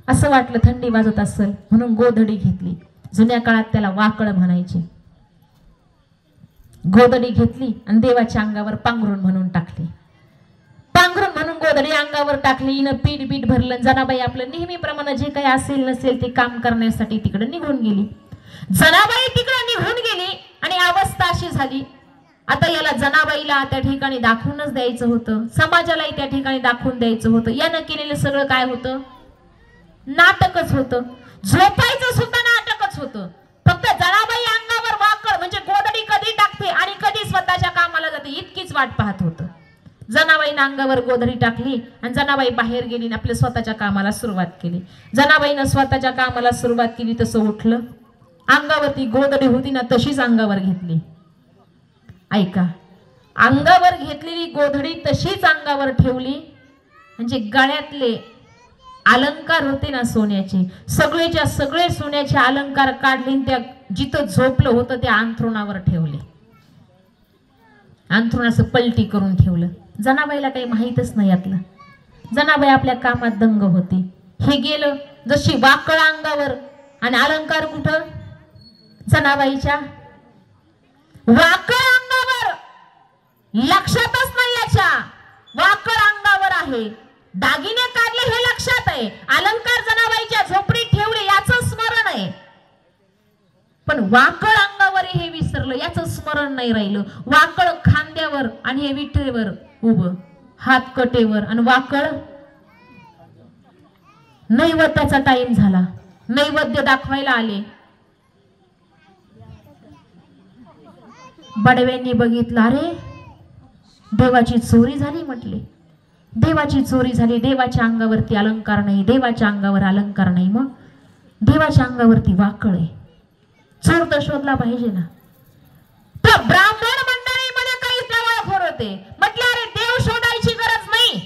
असं वाटलं थंडी वाजत असेल म्हणून गोधडी घेतली. जुन्या काळात त्याला वाकळ म्हणायचे. गोधडी घेतली आणि देवाच्या अंगावर पांघरून म्हणून टाकली. पांघरून म्हणून गोधडी अंगावर टाकली. हिनं पीठ बीठ भरलं. जनाबाई आपलं नेहमीप्रमाणे जे काही असेल नसेल ते काम करण्यासाठी तिकडे निघून गेली. जनाबाई तिकडे निघून गेली आणि अवस्था अशी झाली, आता याला जनाबाईला त्या ठिकाणी दाखवूनच द्यायचं होतं, समाजालाही त्या ठिकाणी दाखवून द्यायचं होतं. यानं केलेलं सगळं काय होतं? नाटकच होतं. झोपायचं सुद्धा नाटकच होतं. फक्त जनाबाई अंगावर वाकळ म्हणजे गोधडी कधी टाकते आणि कधी स्वतःच्या कामाला जाते इतकीच वाट पाहत होतं. जनाबाईनं अंगावर गोधडी टाकली आणि जनाबाई बाहेर गेली आणि आपल्या स्वतःच्या कामाला सुरुवात केली. जनाबाईनं स्वतःच्या कामाला सुरुवात केली, तसं उठलं, अंगावरती गोधडी होती ना तशीच अंगावर घेतली. ऐका, अंगावर घेतलेली गोधडी तशीच अंगावर ठेवली. म्हणजे गळ्यातले अलंकार होते ना सोन्याचे, सगळेच्या सगळे सोन्याचे अलंकार काढले, त्या जिथं झोपलं होतं त्या अंथरुणावर ठेवले. अंथरुणाचं पलटी करून ठेवलं. जनाबाईला काही माहीतच नाही यातलं. जनाबाई आपल्या कामात दंग होती. हे गेलं जशी वाकळ अंगावर आणि अलंकार कुठं? जनाबाईच्या वाकळ अंगावर. लक्षातच नाही याच्या वाकळ अंगावर आहे. दागिने काढले हे लक्षात आहे, अलंकार जनाबाईच्या झोपडीत ठेवले याचं स्मरण आहे, पण वाकळ अंगावर हे विसरलं, याचं स्मरण नाही राहिलं. वाकळ खांद्यावर आणि हे विठेवर उभं, हात कटेवर आणि वाकळ. नैवेद्याचा टाइम झाला, नैवेद्य दाखवायला आले. बडव्यांनी बघितलं, अरे देवाची चोरी झाली म्हटले, देवाची चोरी झाली. देवाच्या अंगावरती अलंकार नाही, देवाच्या अंगावर अलंकार नाही, मग देवाच्या अंगावरती वाकळ आहे. चोर तर शोधला पाहिजे ना. तर ब्राह्मण मंडळीमध्ये काही टवाळखोर होते. म्हटले अरे देव शोधायची गरज नाही,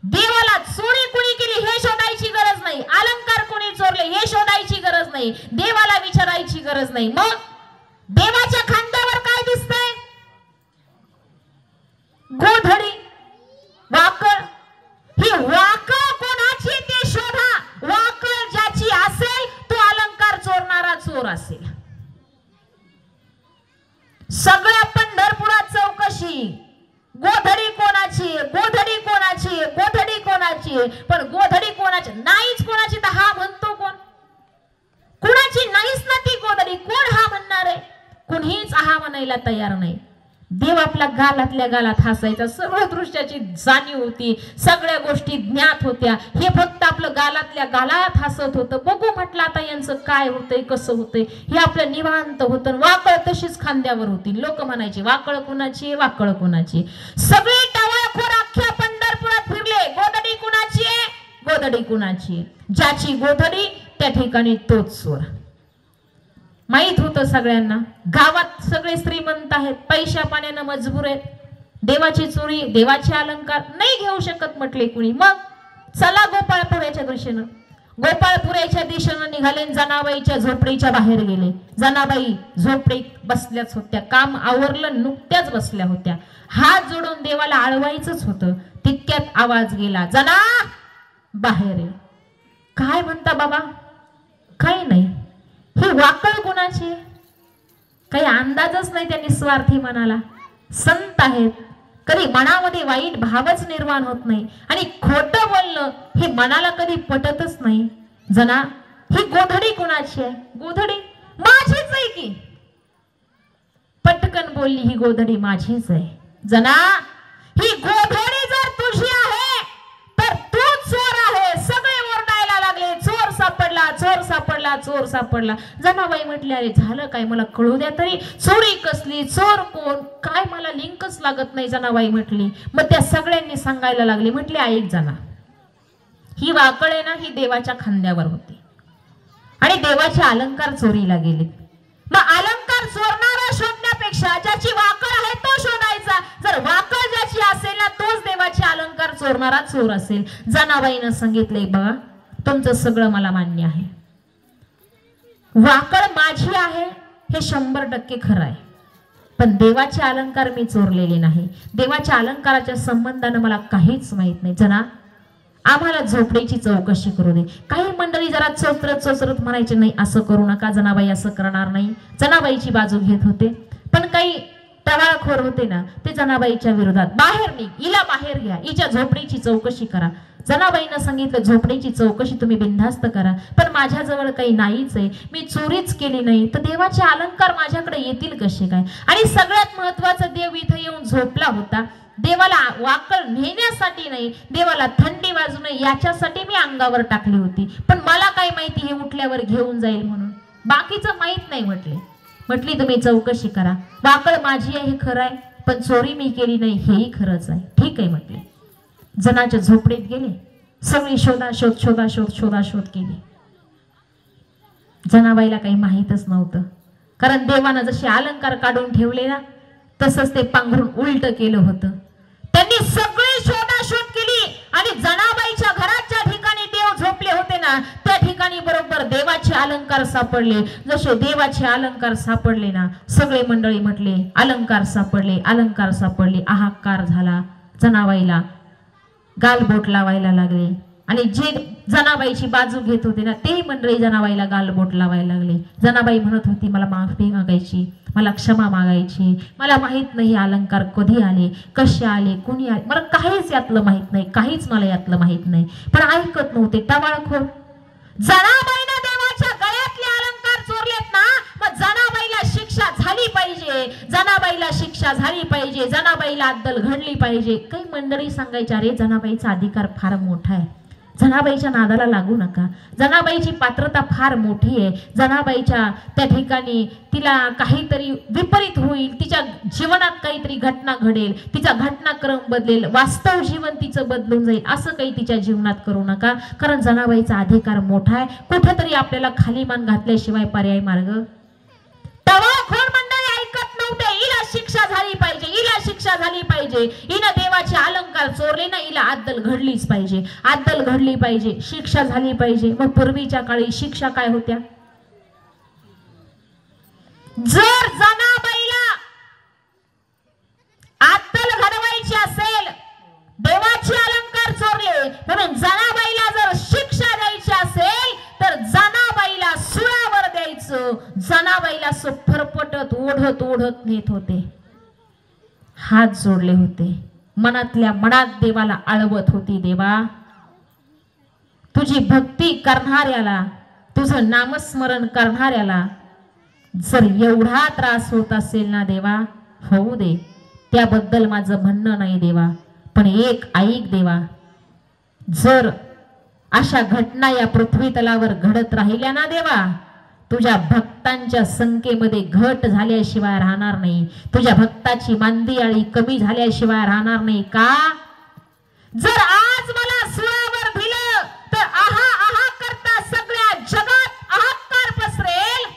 देवाला चोरी कोणी केली हे शोधायची गरज नाही, अलंकार कोणी चोरले हे शोधायची गरज नाही, देवाला विचारायची गरज नाही. मग देवाच्या खांद्यावर काय दिसतंय? गोधडी, वाकळ. ही वाकळ कोणाची ते शोधा. वाकळ ज्याची असेल तो अलंकार चोरणारा चोर असेल. सगळ्या पंढरपुरात चौकशी, गोधडी कोणाची, गोधडी कोणाची, गोधडी कोणाची, पण गोधडी कोणाची नाहीच. कोणाची तर हा म्हणतो कोण? कोणाची नाहीच ना ती गोधडी. कोण हा म्हणणार आहे? कुणीच हा म्हणायला तयार नाही. देव आपल्या गालातल्या गालात हसायचा. सर्व दृश्याची जाणीव होती, सगळ्या गोष्टी ज्ञात होत्या. हे फक्त आपलं गालातल्या गालात हसत होतं. बघू म्हटलं आता यांचं काय होतंय, कसं होतंय, हे आपलं निवांत होतं. वाकळ तशीच खांद्यावर होती. लोक म्हणायचे वाकळ कुणाची, वाकळ कुणाची. सगळे टवाळखोर अख्ख्या पंढरपुरात फिरले. गोधडी कुणाची आहे, गोधडी कुणाची. ज्याची गोधडी त्या ठिकाणी तोच चोर. माहित होतं सगळ्यांना. गावात सगळे श्रीमंत आहेत, पैशा पाण्यानं मजबूर आहेत. देवाची चोरी, देवाचे अलंकार नाही घेऊ शकत म्हटले कुणी. मग चला गोपाळपुऱ्याच्या दिशेनं. गोपाळपुऱ्याच्या दिशेनं निघाले. जनाबाईच्या झोपडीच्या बाहेर गेले. जनाबाई झोपडीत बसल्याच होत्या. काम आवरलं, नुकत्याच बसल्या होत्या. हात जोडून देवाला आळवायचंच होतं. तितक्यात आवाज गेला, जना बाहेर ये. काय म्हणता बाबा? काही नाही. ही वाकळ कोणाची? काही अंदाजच नाही त्यांनी स्वार्थी मनाला. संत आहेत, कधी मनामध्ये वाईट भावच निर्माण होत नाही. आणि खोटं बोलणं हे मनाला कधी पटतच नाही. जना ही गोधडी कोणाची आहे? गोधडी माझीच आहे की. पटकन बोलली, ही गोधडी माझीच आहे. जना ही गोधडी जर तुझी आहे तर तू चोर आहे. सगळे ओरडायला लागले, चोर सापडला, चोर सापडला, चोर सापडला. जनाबाई म्हटले अरे झालं काय, मला कळू द्या तरी. चोरी कसली, चोर कोण, काय मला लिंकच लागत नाही. जनाबाई म्हटली. मग त्या सगळ्यांनी सांगायला लागले. म्हटले ऐक जना, ही वाकळ आहे ना, ही देवाच्या खांद्यावर होती आणि देवाचे अलंकार चोरीला गेले. मग अलंकार चोरणारा शोधण्यापेक्षा ज्याची वाकळ आहे तो शोधायचा. जर वाकळ ज्याची असेल ना तोच देवाचे अलंकार चोरणारा चोर असेल. जनाबाईनं सांगितलंय बघा तुमचं सगळं मला मान्य आहे. वाकळ माझी आहे हे 100% खरं आहे, पण देवाचे अलंकार मी चोरलेले नाही. देवाच्या अलंकाराच्या संबंधानं मला काहीच माहित नाही. जना आम्हाला झोपडीची चौकशी करू दे. काही मंडळी जरा चोचरत म्हणायचे नाही असं करू नका, जनाबाई असं करणार नाही. जनाबाईची बाजू घेत होते. पण काही टवाळखोर होते ना ते जनाबाईच्या विरोधात, बाहेर निघ, हिला बाहेर घ्या, हिच्या झोपडीची चौकशी करा. जनाबाईनं सांगितलं झोपडीची चौकशी तुम्ही बिनधास्त करा, पण माझ्याजवळ काही नाहीच आहे, मी चोरीच केली नाही, तर देवाचे अलंकार माझ्याकडे येतील कसे काय? आणि सगळ्यात महत्वाचं, देव इथं येऊन झोपला होता. देवाला वाकळ नेण्यासाठी नाही, देवाला थंडी वाजू नये याच्यासाठी मी अंगावर टाकली होती. पण मला काय माहिती हे उठल्यावर घेऊन जाईल म्हणून, बाकीचं माहित नाही. म्हटली तुम्ही चौकशी करा. वाकळ माझी आहे हे खरं आहे, पण चोरी मी केली नाही हेही खरंच आहे. ठीक आहे म्हटले. जनाच्या झोपडीत गेले. सगळी शोधाशोध केली. जनाबाईला काही माहीतच नव्हतं, कारण देवानं जसे अलंकार काढून ठेवले ना तसंच ते पांघरून उलट केलं होतं. त्यांनी सगळी शोधाशोध केली आणि जनाबाईच्या घरात ज्या ठिकाणी देव झोपले होते ना त्या ठिकाणी बरोबर देवाचे अलंकार सापडले. जसे देवाचे अलंकार सापडले ना सगळे मंडळी म्हटले अलंकार सापडले, अलंकार सापडले. हाहाकार झाला. जनाबाईला गालबोट लावायला लागले आणि जे जनाबाईची बाजू घेत होते ना तेही मंडळी जनाबाईला गालबोट लावायला लागले. जनाबाई म्हणत होती मला माफी मागायची, मला क्षमा मागायची, मला माहित नाही अलंकार कधी आले, कसे आले, कोणी आले, मला काहीच यातलं माहित नाही, काहीच मला यातलं माहित नाही. पण ऐकत नव्हते टवाळखोर. जनाबाईने देवाच्या गळ्यातले अलंकार चोरलेत ना, मग जनाबाईला शिक्षा झाली पाहिजे, जनाबाईला शिक्षा झाली पाहिजे, जनाबाईला अद्दल घडली पाहिजे. काही मंडळी सांगायच्या अरे जनाबाईचा अधिकार फार मोठा आहे, जनाबाईच्या नादाला लागू नका. जनाबाईची पात्रता फार मोठी आहे. जनाबाईच्या त्या ठिकाणी तिला काहीतरी विपरीत होईल, तिच्या जीवनात काहीतरी घटना घडेल, तिचा घटनाक्रम बदलेल, वास्तव जीवन तिचं बदलून जाईल, असं काही तिच्या जीवनात करू नका. कारण जनाबाईचा अधिकार मोठा आहे. कुठेतरी आपल्याला खाली मान घातल्याशिवाय पर्याय मार्ग. टवाळखोर मंडळी ऐकत नव्हते. हिला शिक्षा झाली पाहिजे, हिला शिक्षा झाली पाहिजे. हिनं देवाचे अलंकार चोरले ना, हिला अद्दल घडलीच पाहिजे, अद्दल घडली पाहिजे, शिक्षा झाली पाहिजे. मग पूर्वीच्या काळी शिक्षा काय होत्या? जर जनाबाईला अद्दल घडवायची असेल, देवाचे अलंकार चोरले म्हणून जनाबाईला जर शिक्षा द्यायची असेल तर जनाबाईला सुळावर द्यायचं. जनाबाईला फरफटत ओढत ओढत नेत होते, हात जोडले होते, मनातल्या मनात देवाला आळवत होती. देवा, तुझी भक्ती करणाऱ्याला, तुझं नामस्मरण करणाऱ्याला जर एवढा त्रास होत असेल ना देवा, होऊ दे, त्याबद्दल माझं म्हणणं नाही देवा. पण एक ऐक देवा, जर अशा घटना या पृथ्वी तलावर घडत राहिल्या ना देवा, तुझ्या भक्तांच्या संख्येमध्ये घट झाल्याशिवाय राहणार नाही, तुझ्या भक्ताची मांदियाळी कमी झाल्याशिवाय राहणार नाही. का? जर आज मला सुळावर दिलं तर आहा आहा करता सगळ्या जगात हाहाकार पसरेल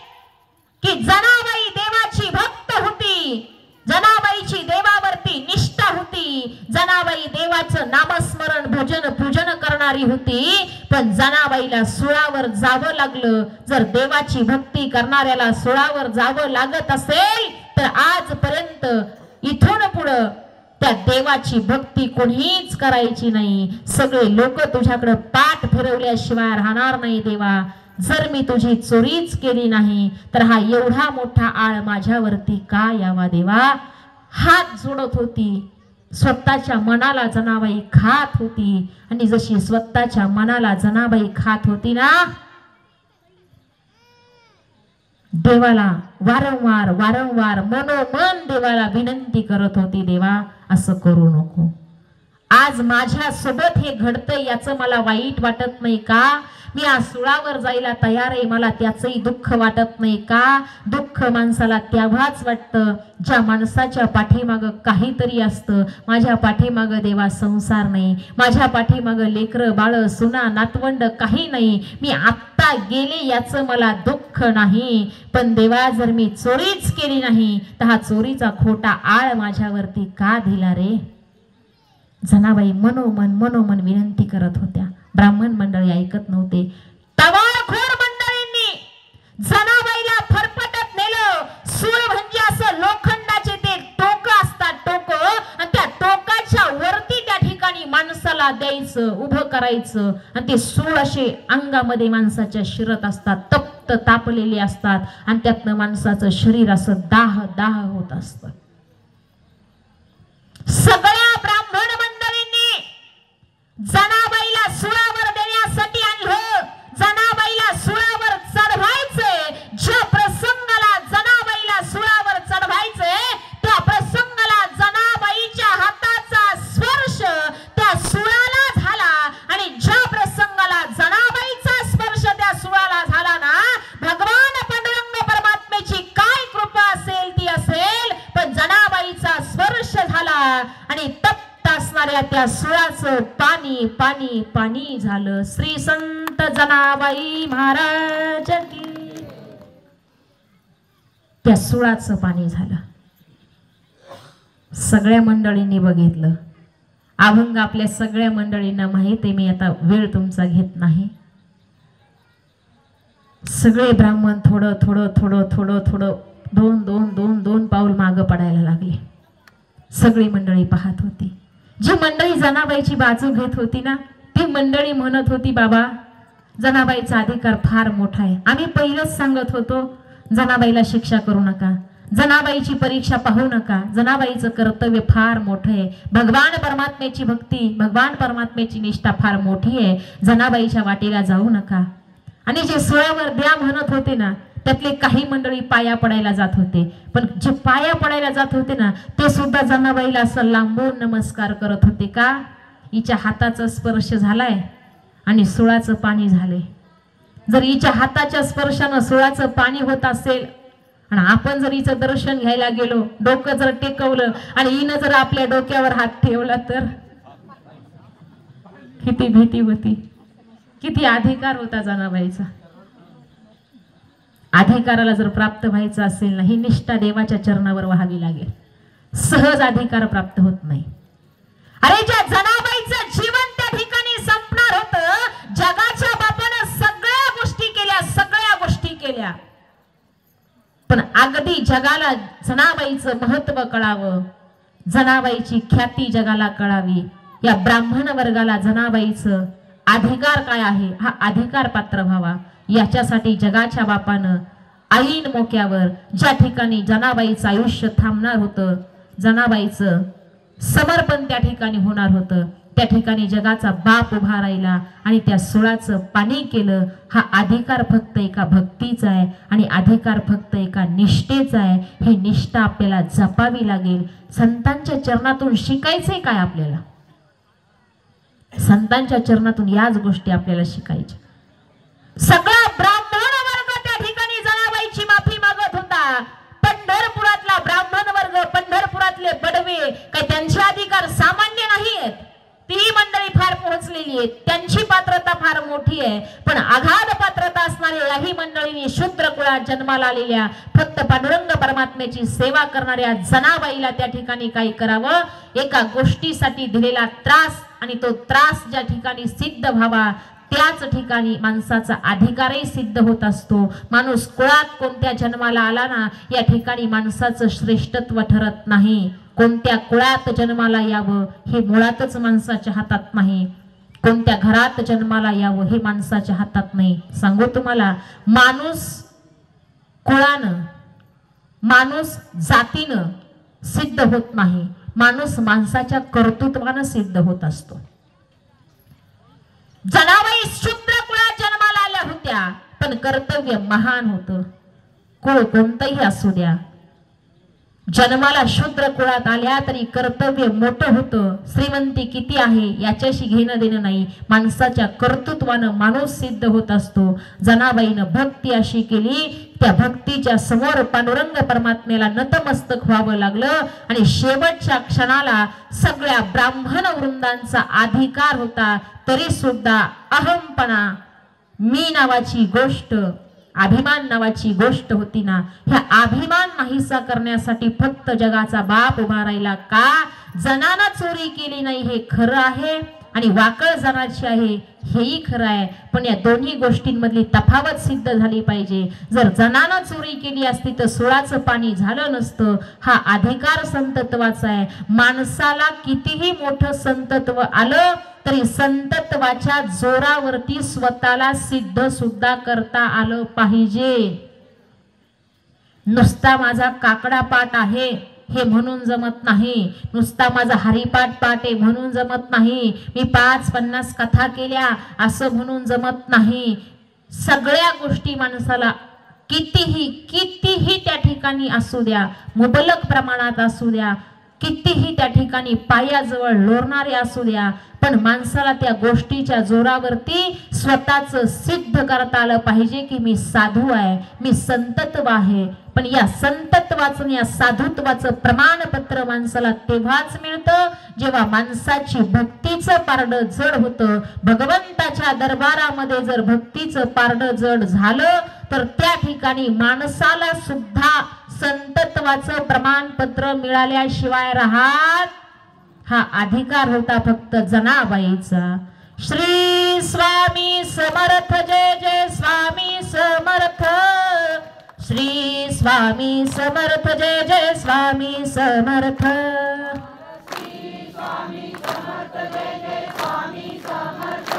की जनाबाई देवाची भक्त होती, जनाबाईची देवावरती निष्ठा होती, जनाबाई देवाचं नामस्मरण भजन पूजन करणारी होती. पण जनाबाईला सुळावर जावं लागलं. जर देवाची भक्ती करणाऱ्याला सुळावर जावं लागत असेल तर आजपर्यंत इथून पुढं त्या देवाची भक्ती कोणीच करायची नाही. सगळे लोक तुझ्याकडे पाठ फिरवल्याशिवाय राहणार नाही देवा. जर मी तुझी चोरीच केली नाही तर हा एवढा मोठा आळ माझ्यावरती का यावा देवा. हात जोडत होती. स्वतःच्या मनाला जनाबाई खात होती आणि जशी स्वतःच्या मनाला जनाबाई खात होती ना, देवाला वारंवार वारंवार मनोमन देवाला विनंती करत होती, देवा असं करू नको. आज माझ्या सोबत हे घडतंय याचं मला वाईट वाटत नाही का? मी आज सुळावर जायला तयार आहे, मला त्याचंही दुःख वाटत नाही का? दुःख माणसाला तेव्हाच वाटतं ज्या माणसाच्या पाठीमागं काहीतरी असतं. माझ्या पाठीमागं देवा संसार नाही, माझ्या मागं लेकरं बाळ सुना नातवंड काही नाही, मी आत्ता गेले याचं मला दुःख नाही. पण देवा, जर मी चोरीच केली नाही तर हा चोरीचा खोटा आळ माझ्यावरती का दिला रे? जनाबाई मनोमन विनंती करत होत्या. ब्राह्मण मंडळी ऐकत नव्हते. टवाळखोर मंडळींनी जनाबाईला फरफटत नेलं. सूळ म्हणजे असं लोखंडाचे ते टोक असतात, टोक, आणि त्या टोकाच्या वरती त्या ठिकाणी माणसाला द्यायचं, उभं करायचं, आणि ते सूळ असे अंगामध्ये माणसाच्या शिरत असतात, तप्त तापलेले असतात, आणि त्यातनं माणसाचं शरीर असं दाह दाह होत असतं. सगळ्या ब्राह्मण मंडळींनी जनाबाईला सुळावर देण्यासाठी आणलं. जनाबाईला सुळावर चढवायचे. ज्या प्रसंगाला जनाबाईला सुळावर चढवायचे त्या प्रसंगाला जनाबाईच्या हाताचा स्पर्श त्या सुळाला झाला. आणि ज्या प्रसंगाला जनाबाईचा स्पर्श त्या सुळाला झाला ना, भगवान पांडुरंग परमात्म्याची काय कृपा असेल ती असेल, पण जनाबाईचा स्पर्श झाला आणि तप्त असणाऱ्या त्या सुळाचं पाणी पाणी पाणी झालं. श्री संत जनाबाई महाराज की. त्या सुळाचं पाणी झालं. सगळ्या मंडळींनी बघितलं. अभंग आपल्या सगळ्या मंडळींना माहित आहे, मी आता वेळ तुमचा घेत नाही. सगळे ब्राह्मण थोडं थोडं थोडं थोडं थोडं दोन दोन दोन दोन पाऊल मागं पडायला लागले. सगळी मंडळी पाहत होती. जी मंडळी जनाबाईची बाजू घेत होती ना, ती मंडळी म्हणत होती, बाबा जनाबाईचा अधिकार फार मोठा आहे. आम्ही पहिलंच सांगत होतो, जनाबाईला शिक्षा करू नका, जनाबाईची परीक्षा पाहू नका, जनाबाईचं कर्तव्य फार मोठं आहे. भगवान परमात्म्याची भक्ती, भगवान परमात्म्याची निष्ठा फार मोठी आहे. जनाबाईच्या वाटेला जाऊ नका. आणि जे सुळावर द्या म्हणत होते ना, त्यातले काही मंडळी पाया पडायला जात होते. पण जे पाया पडायला जात होते ना, ते सुद्धा जनाबाईला असं लांबून नमस्कार करत होते. का? हिच्या हाताचा स्पर्श झालाय आणि सुळाचं पाणी झाले। जर हिच्या हाताच्या स्पर्शानं सुळाचं पाणी होत असेल आणि आपण जर हिचं दर्शन घ्यायला गेलो, डोकं जर टेकवलं आणि हिनं जर आपल्या डोक्यावर हात ठेवला तर किती भीती होती, किती अधिकार होता जनाबाईचा। अधिकाराला जर प्राप्त व्हायचं असेल ना, ही निष्ठा देवाच्या चरणावर व्हावी लागेल, सहज अधिकार प्राप्त होत नाही। अरे ज्या जनाबाईचं जीवन त्या ठिकाणी संपणार होतं, जगाच्या बापानं सगळ्या गोष्टी केल्या, पण अगदी जगाला जनाबाईचं महत्व कळावं, जनाबाईची ख्याती जगाला कळावी, या ब्राह्मण वर्गाला जनाबाईचं अधिकार काय आहे हा अधिकार पात्र व्हावा, याच्यासाठी जगाच्या बापानं ऐन मोक्यावर ज्या ठिकाणी जनाबाईचं आयुष्य थांबणार होतं, जनाबाईचं समर्पण त्या ठिकाणी होणार होतं, त्या ठिकाणी जगाचा बाप उभा राहिला आणि त्या सुळाचं पाणी केलं। हा अधिकार फक्त एका भक्तीचा आहे आणि अधिकार फक्त एका निष्ठेचा आहे। ही निष्ठा आपल्याला जपावी लागेल। संतांच्या चरणातून शिकायचंय काय आपल्याला? संतांच्या चरणातून याच गोष्टी आपल्याला शिकायच्या। सगळा ब्राह्मण वर्ग त्या ठिकाणी जनाबाईची माफी मागत होता। पंढरपुरातला ब्राह्मण वर्ग, पंढरपुरातले बडवे काही त्यांचे अधिकार सामान्य नाही आहेत, ती मंडळी फार पोहोचलेली आहे, त्यांची पात्रता फार मोठी आहे, पण आघात पात्रता असणाऱ्या याही मंडळींनी शूद्र कुळात जन्माला आलेल्या फक्त पांडुरंग परमात्म्याची सेवा करणाऱ्या जनाबाईला त्या ठिकाणी काय करावं, एका गोष्टीसाठी दिलेला त्रास आणि तो त्रास ज्या ठिकाणी सिद्ध व्हावा त्याच ठिकाणी माणसाचा अधिकारही सिद्ध होत असतो। माणूस कुळात कोणत्या जन्माला आला ना, या ठिकाणी माणसाचं श्रेष्ठत्व ठरत नाही। कोणत्या कुळात जन्माला यावं हे मुळातच माणसाच्या हातात नाही, कोणत्या घरात जन्माला यावं हे माणसाच्या हातात नाही। सांगू तुम्हाला, माणूस कुळानं, माणूस जातीनं सिद्ध होत नाही, माणूस माणसाच्या कर्तृत्वानं सिद्ध होत असतो। जनाबाई शूद्र कुळात जन्माला आल्या होत्या, पण कर्तव्य महान होतं। कुळ कोणतंही असू द्या, जन्माला शूद्र कुळात आल्या तरी कर्तव्य मोठं होतं। श्रीमंती किती आहे याच्याशी घेणं देणं नाही, माणसाच्या कर्तृत्वानं माणूस सिद्ध होत असतो। जनाबाईनं भक्ती अशी केली, त्या भक्तीच्या समोर पांडुरंग परमात्म्याला नतमस्तक व्हावं लागलं आणि शेवटच्या क्षणाला सगळ्या ब्राह्मण वृंदांचा अधिकार होता, तरी सुद्धा अहमपणा, मी नावाची गोष्ट, अभिमान नावाची गोष्ट होती ना, ह्या अभिमान नाहीसा करण्यासाठी फक्त जगाचा बाप उभा राहिला। का? जनानं चोरी केली नाही हे खरं आहे आणि वाकळ जनाची आहे हेही खरं आहे, पण या दोन्ही गोष्टींमधली तफावत सिद्ध झाली पाहिजे। जर जनानं चोरी केली असती तर सुळाचं पाणी झालं नसतं। हा अधिकार संतत्वाचा आहे। माणसाला कितीही मोठं संतत्व आलं तरी संतत्वाच्या जोरावरती स्वतःला सिद्ध सुद्धा करता आलं पाहिजे। नुसता माझा काकडा पाठ आहे हे म्हणून जमत नाही, नुसता माझा हरिपाठ पाठ आहे म्हणून जमत नाही, मी 5-50 कथा केल्या असं म्हणून जमत नाही। सगळ्या गोष्टी माणसाला कितीही त्या ठिकाणी असू द्या, मुबलक प्रमाणात असू द्या, कितीही त्या ठिकाणी पायाजवळ लोरणारे असू द्या, पण माणसाला त्या गोष्टीच्या जोरावरती स्वतःच सिद्ध करता आलं पाहिजे की मी साधू आहे, मी संतत्व आहे। पण या संतत्वाचं, या साधुत्वाचं प्रमाणपत्र माणसाला तेव्हाच मिळतं जेव्हा माणसाची भक्तीचं पारडं जड होतं। भगवंताच्या दरबारामध्ये जर भक्तीचं पारडं जड झालं तर त्या ठिकाणी माणसाला सुद्धा संतत्वाचं प्रमाणपत्र मिळाल्याशिवाय राहत हा अधिकार होता फक्त जनाबाईचा। श्री स्वामी समर्थ, जय जय स्वामी समर्थ, श्री स्वामी समर्थ, जय जय स्वामी समर्थ, श्री स्वामी समर्थ, जय जय स्वामी समर्थ,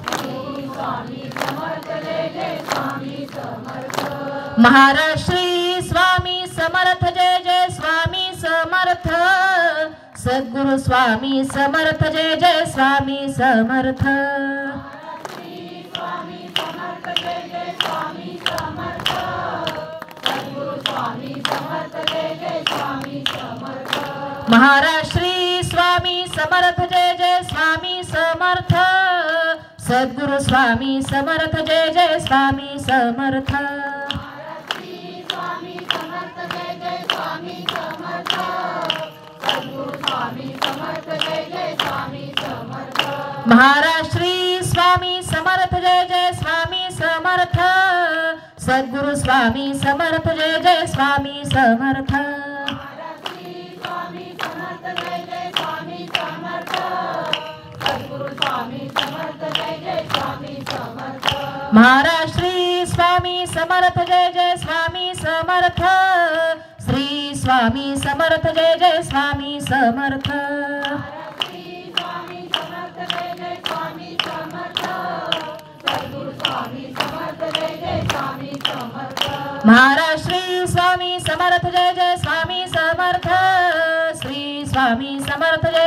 श्री स्वामी समर्थ, जय जय स्वामी समर्थ। महाराज श्री स्वामी समर्थ, जय जय स्वामी समर्थ, सद्गुरु स्वामी समर्थ, जय जय स्वामी समर्थ, श्री स्वामी समर्थ, जय जय स्वामी समर्थ, सद्गुरु स्वामी समर्थ, जय जय स्वामी समर्थ। महाराज श्री स्वामी समर्थ, जय जय स्वामी समर्थ, सद्गुरु स्वामी समर्थ जय जय स्वामी समर्थ महाराष्ट्री स्वामी समर्थ जय जय स्वामी समर्थ सद्गुरु स्वामी समर्थ जय जय स्वामी समर्थ महाराष्ट्री स्वामी समर्थ जय जय स्वामी समर्थ श्री स्वामी समर्थ जय जय स्वामी समर्थ महाराष्ट्री स्वामी समर्थ जय जय स्वामी समर्थ श्री स्वामी समर्थ जय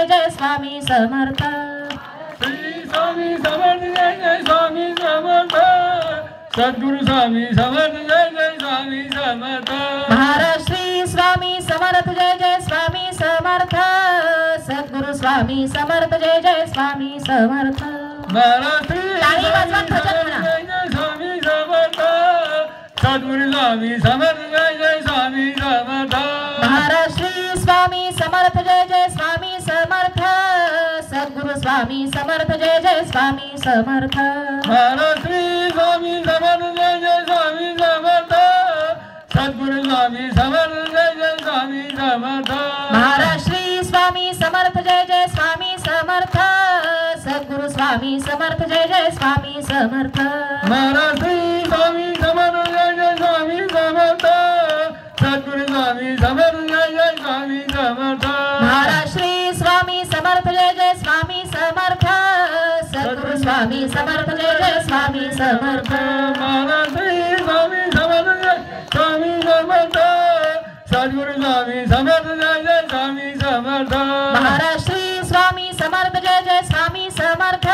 जय स्वामी समर्थ श्री स्वामी समर्थ जय जय स्वामी समर्थ सद्गुरु स्वामी समर्थ जय जय स्वामी समर्थ महाराष्ट्री स्वामी समर्थ जय जय स्वामी समर्थ सद्गुरु स्वामी समर्थ जय जय स्वामी समर्थ महाराष्ट्री टाळी वाजवून भजन म्हणा. जय जय स्वामी समर्थ सद्गुरु स्वामी समर्थ जय जय स्वामी समर्थ महाराष्ट्री स्वामी समर्थ जय जय स्वामी समर्थ सद्गुरु स्वामी समर्थ जय जय स्वामी समर्थ महाराष्ट्री स्वामी समर्थ जय जय स्वामी समर्थ सद्गुरु स्वामी समर्थ जय जय स्वामी समर्थ महाराष्ट्री स्वामी समर्थ जय जय स्वामी समर्थ सद्गुरु स्वामी समर्थ जय जय स्वामी समर्थ महाराष्ट्री स्वामी समर्थ जय जय स्वामी समर्थ सद्गुरु स्वामी समर्थ जय जय स्वामी समर्थ महाराष्ट्री स्वामी समर्थ जय जय स्वामी समर्थ सद्गुरु स्वामी समर्थ जय जय स्वामी समर्थ महाराष्ट्री स्वामी समर्थ जय स्वामी समर्थ सद्गुरु स्वामी समर्थ जय जय स्वामी समर्थ महाराष्ट्री स्वामी समर्थ जय जय स्वामी समर्थ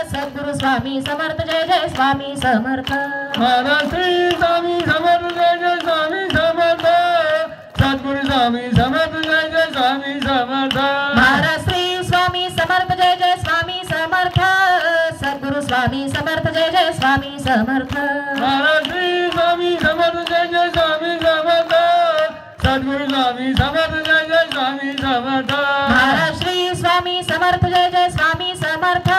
सद्गुरु स्वामी समर्थ जय जय स्वामी समर्थ महाराष्ट्री स्वामी समर्थ जय जय स्वामी समर्थ सद्गुरु स्वामी समर्थ जय जय स्वामी समर्थ महाराष्ट्री स्वामी समर्थ जय जय स्वामी समर्थ सद्गुरु स्वामी समर्थ जय जय स्वामी समर्थ महाराष्ट्री स्वामी समर्थ जय जय स्वामी समर्थ सद्गुरु स्वामी समर्थ जय जय स्वामी समर्थ महाराष्ट्री स्वामी समर्थ जय जय स्वामी समर्थ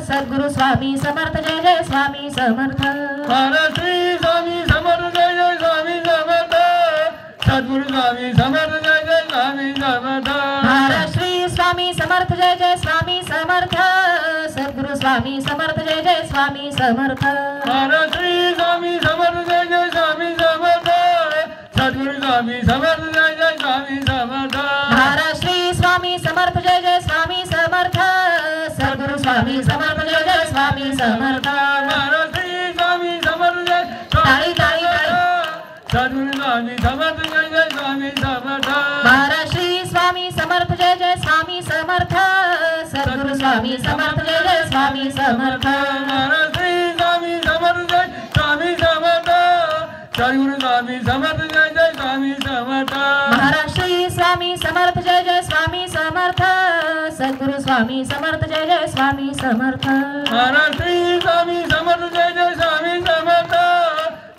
सद्गुरु स्वामी समर्थ जय जय स्वामी समर्थ महाराष्ट्री स्वामी समर्थ जय जय स्वामी समर्थ सद्गुरु स्वामी समर्थ जय जय स्वामी समर्थ महाराष्ट्री स्वामी समर्थ जय जय स्वामी समर्थ सद्गुरु स्वामी समर्थ जय जय स्वामी समर्थ महाराष्ट्री स्वामी समर्थ जय जय स्वामी समर्थ सद्गुरु स्वामी समर्थ जय जय स्वामी समर्थ महाराष्ट्री स्वामी समर्थ जय जय स्वामी समर्थ सद्गुरु स्वामी समर्थ जय जय स्वामी समर्थ महाराष्ट्री स्वामी समर्थ जय टाळी टाळी टाळी सद्गुरु स्वामी समर्थ जय जय स्वामी समर्थ महाराष्ट्री स्वामी समर्थ जय जय स्वामी समर्थ सद्गुरु स्वामी समर्थ जय जय स्वामी समर्थ महाराष्ट्री स्वामी समर्थ जय स्वामी समर्थ सद्गुरु स्वामी समर्थ जय जय स्वामी समर्थ महाराष्ट्री स्वामी समर्थ जय जय स्वामी समर्थ सद्गुरु स्वामी समर्थ जय जय स्वामी समर्थ महाराष्ट्री स्वामी समर्थ जय जय स्वामी समर्थ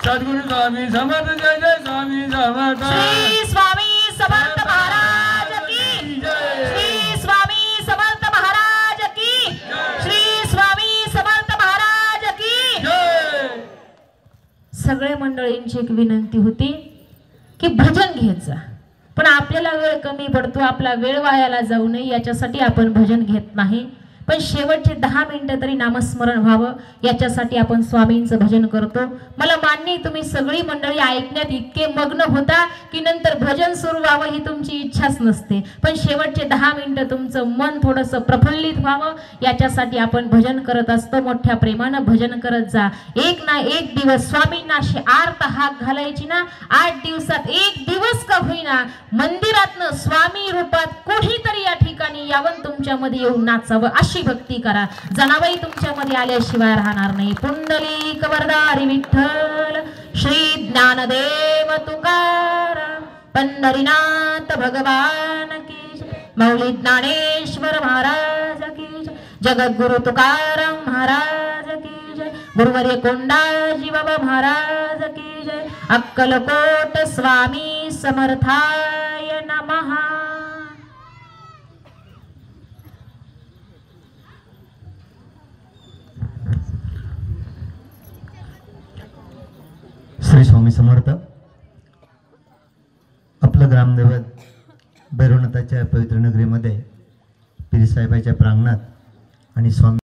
सद्गुरु स्वामी समर्थ जय जय स्वामी समर्थ श्री स्वामी समर्थ महाराज की श्री स्वामी समर्थ महाराज की श्री स्वामी समर्थ महाराज की सगळे मंडळींची एक विनंती होती की भजन घेत जा, पण आपल्याला वेळ कमी पडतो, आपला वेळ वायाला जाऊ नये याच्यासाठी आपण भजन घेत नाही, पण शेवटचे 10 मिनिटं तरी नामस्मरण व्हावं याच्यासाठी आपण स्वामींचं भजन करतो। मला मान्य तुम्ही सगळी मंडळी ऐकण्यात इतके मग्न होता की नंतर भजन सुरू व्हावं ही तुमची इच्छाच नसते, पण शेवटचे 10 मिनिटं तुमचं मन थोडंसं प्रफुल्लित व्हावं याच्यासाठी आपण भजन करत असतो। मोठ्या प्रेमानं भजन करत जा। एक ना एक दिवस स्वामींना अशी आर्त हाक घालायची ना, 8 दिवसात एक दिवस का होईना मंदिरातनं स्वामी रूपात कुठीतरी या ठिकाणी यावं, तुमच्यामध्ये येऊन नाचावं अशी भक्ती करा। जनाबाई तुमच्यामध्ये आल्याशिवाय राहणार नाही। पुंडलिक वरदारी विठ्ठल श्री ज्ञानदेव तुकाराम पंढरीनाथ भगवान की जय। मौली ज्ञानेश्वर महाराज की जय। जगद्गुरु तुकाराम महाराज गुरुवर्य कोंडाजी बाबा महाराज की जय. अक्कलकोट स्वामी समर्थाय नमः. श्री स्वामी समर्थ. आपलं ग्रामदैवत भैरवनाथाच्या पवित्र नगरीमध्ये पीर साहेबाच्या प्रांगणात आणि स्वामी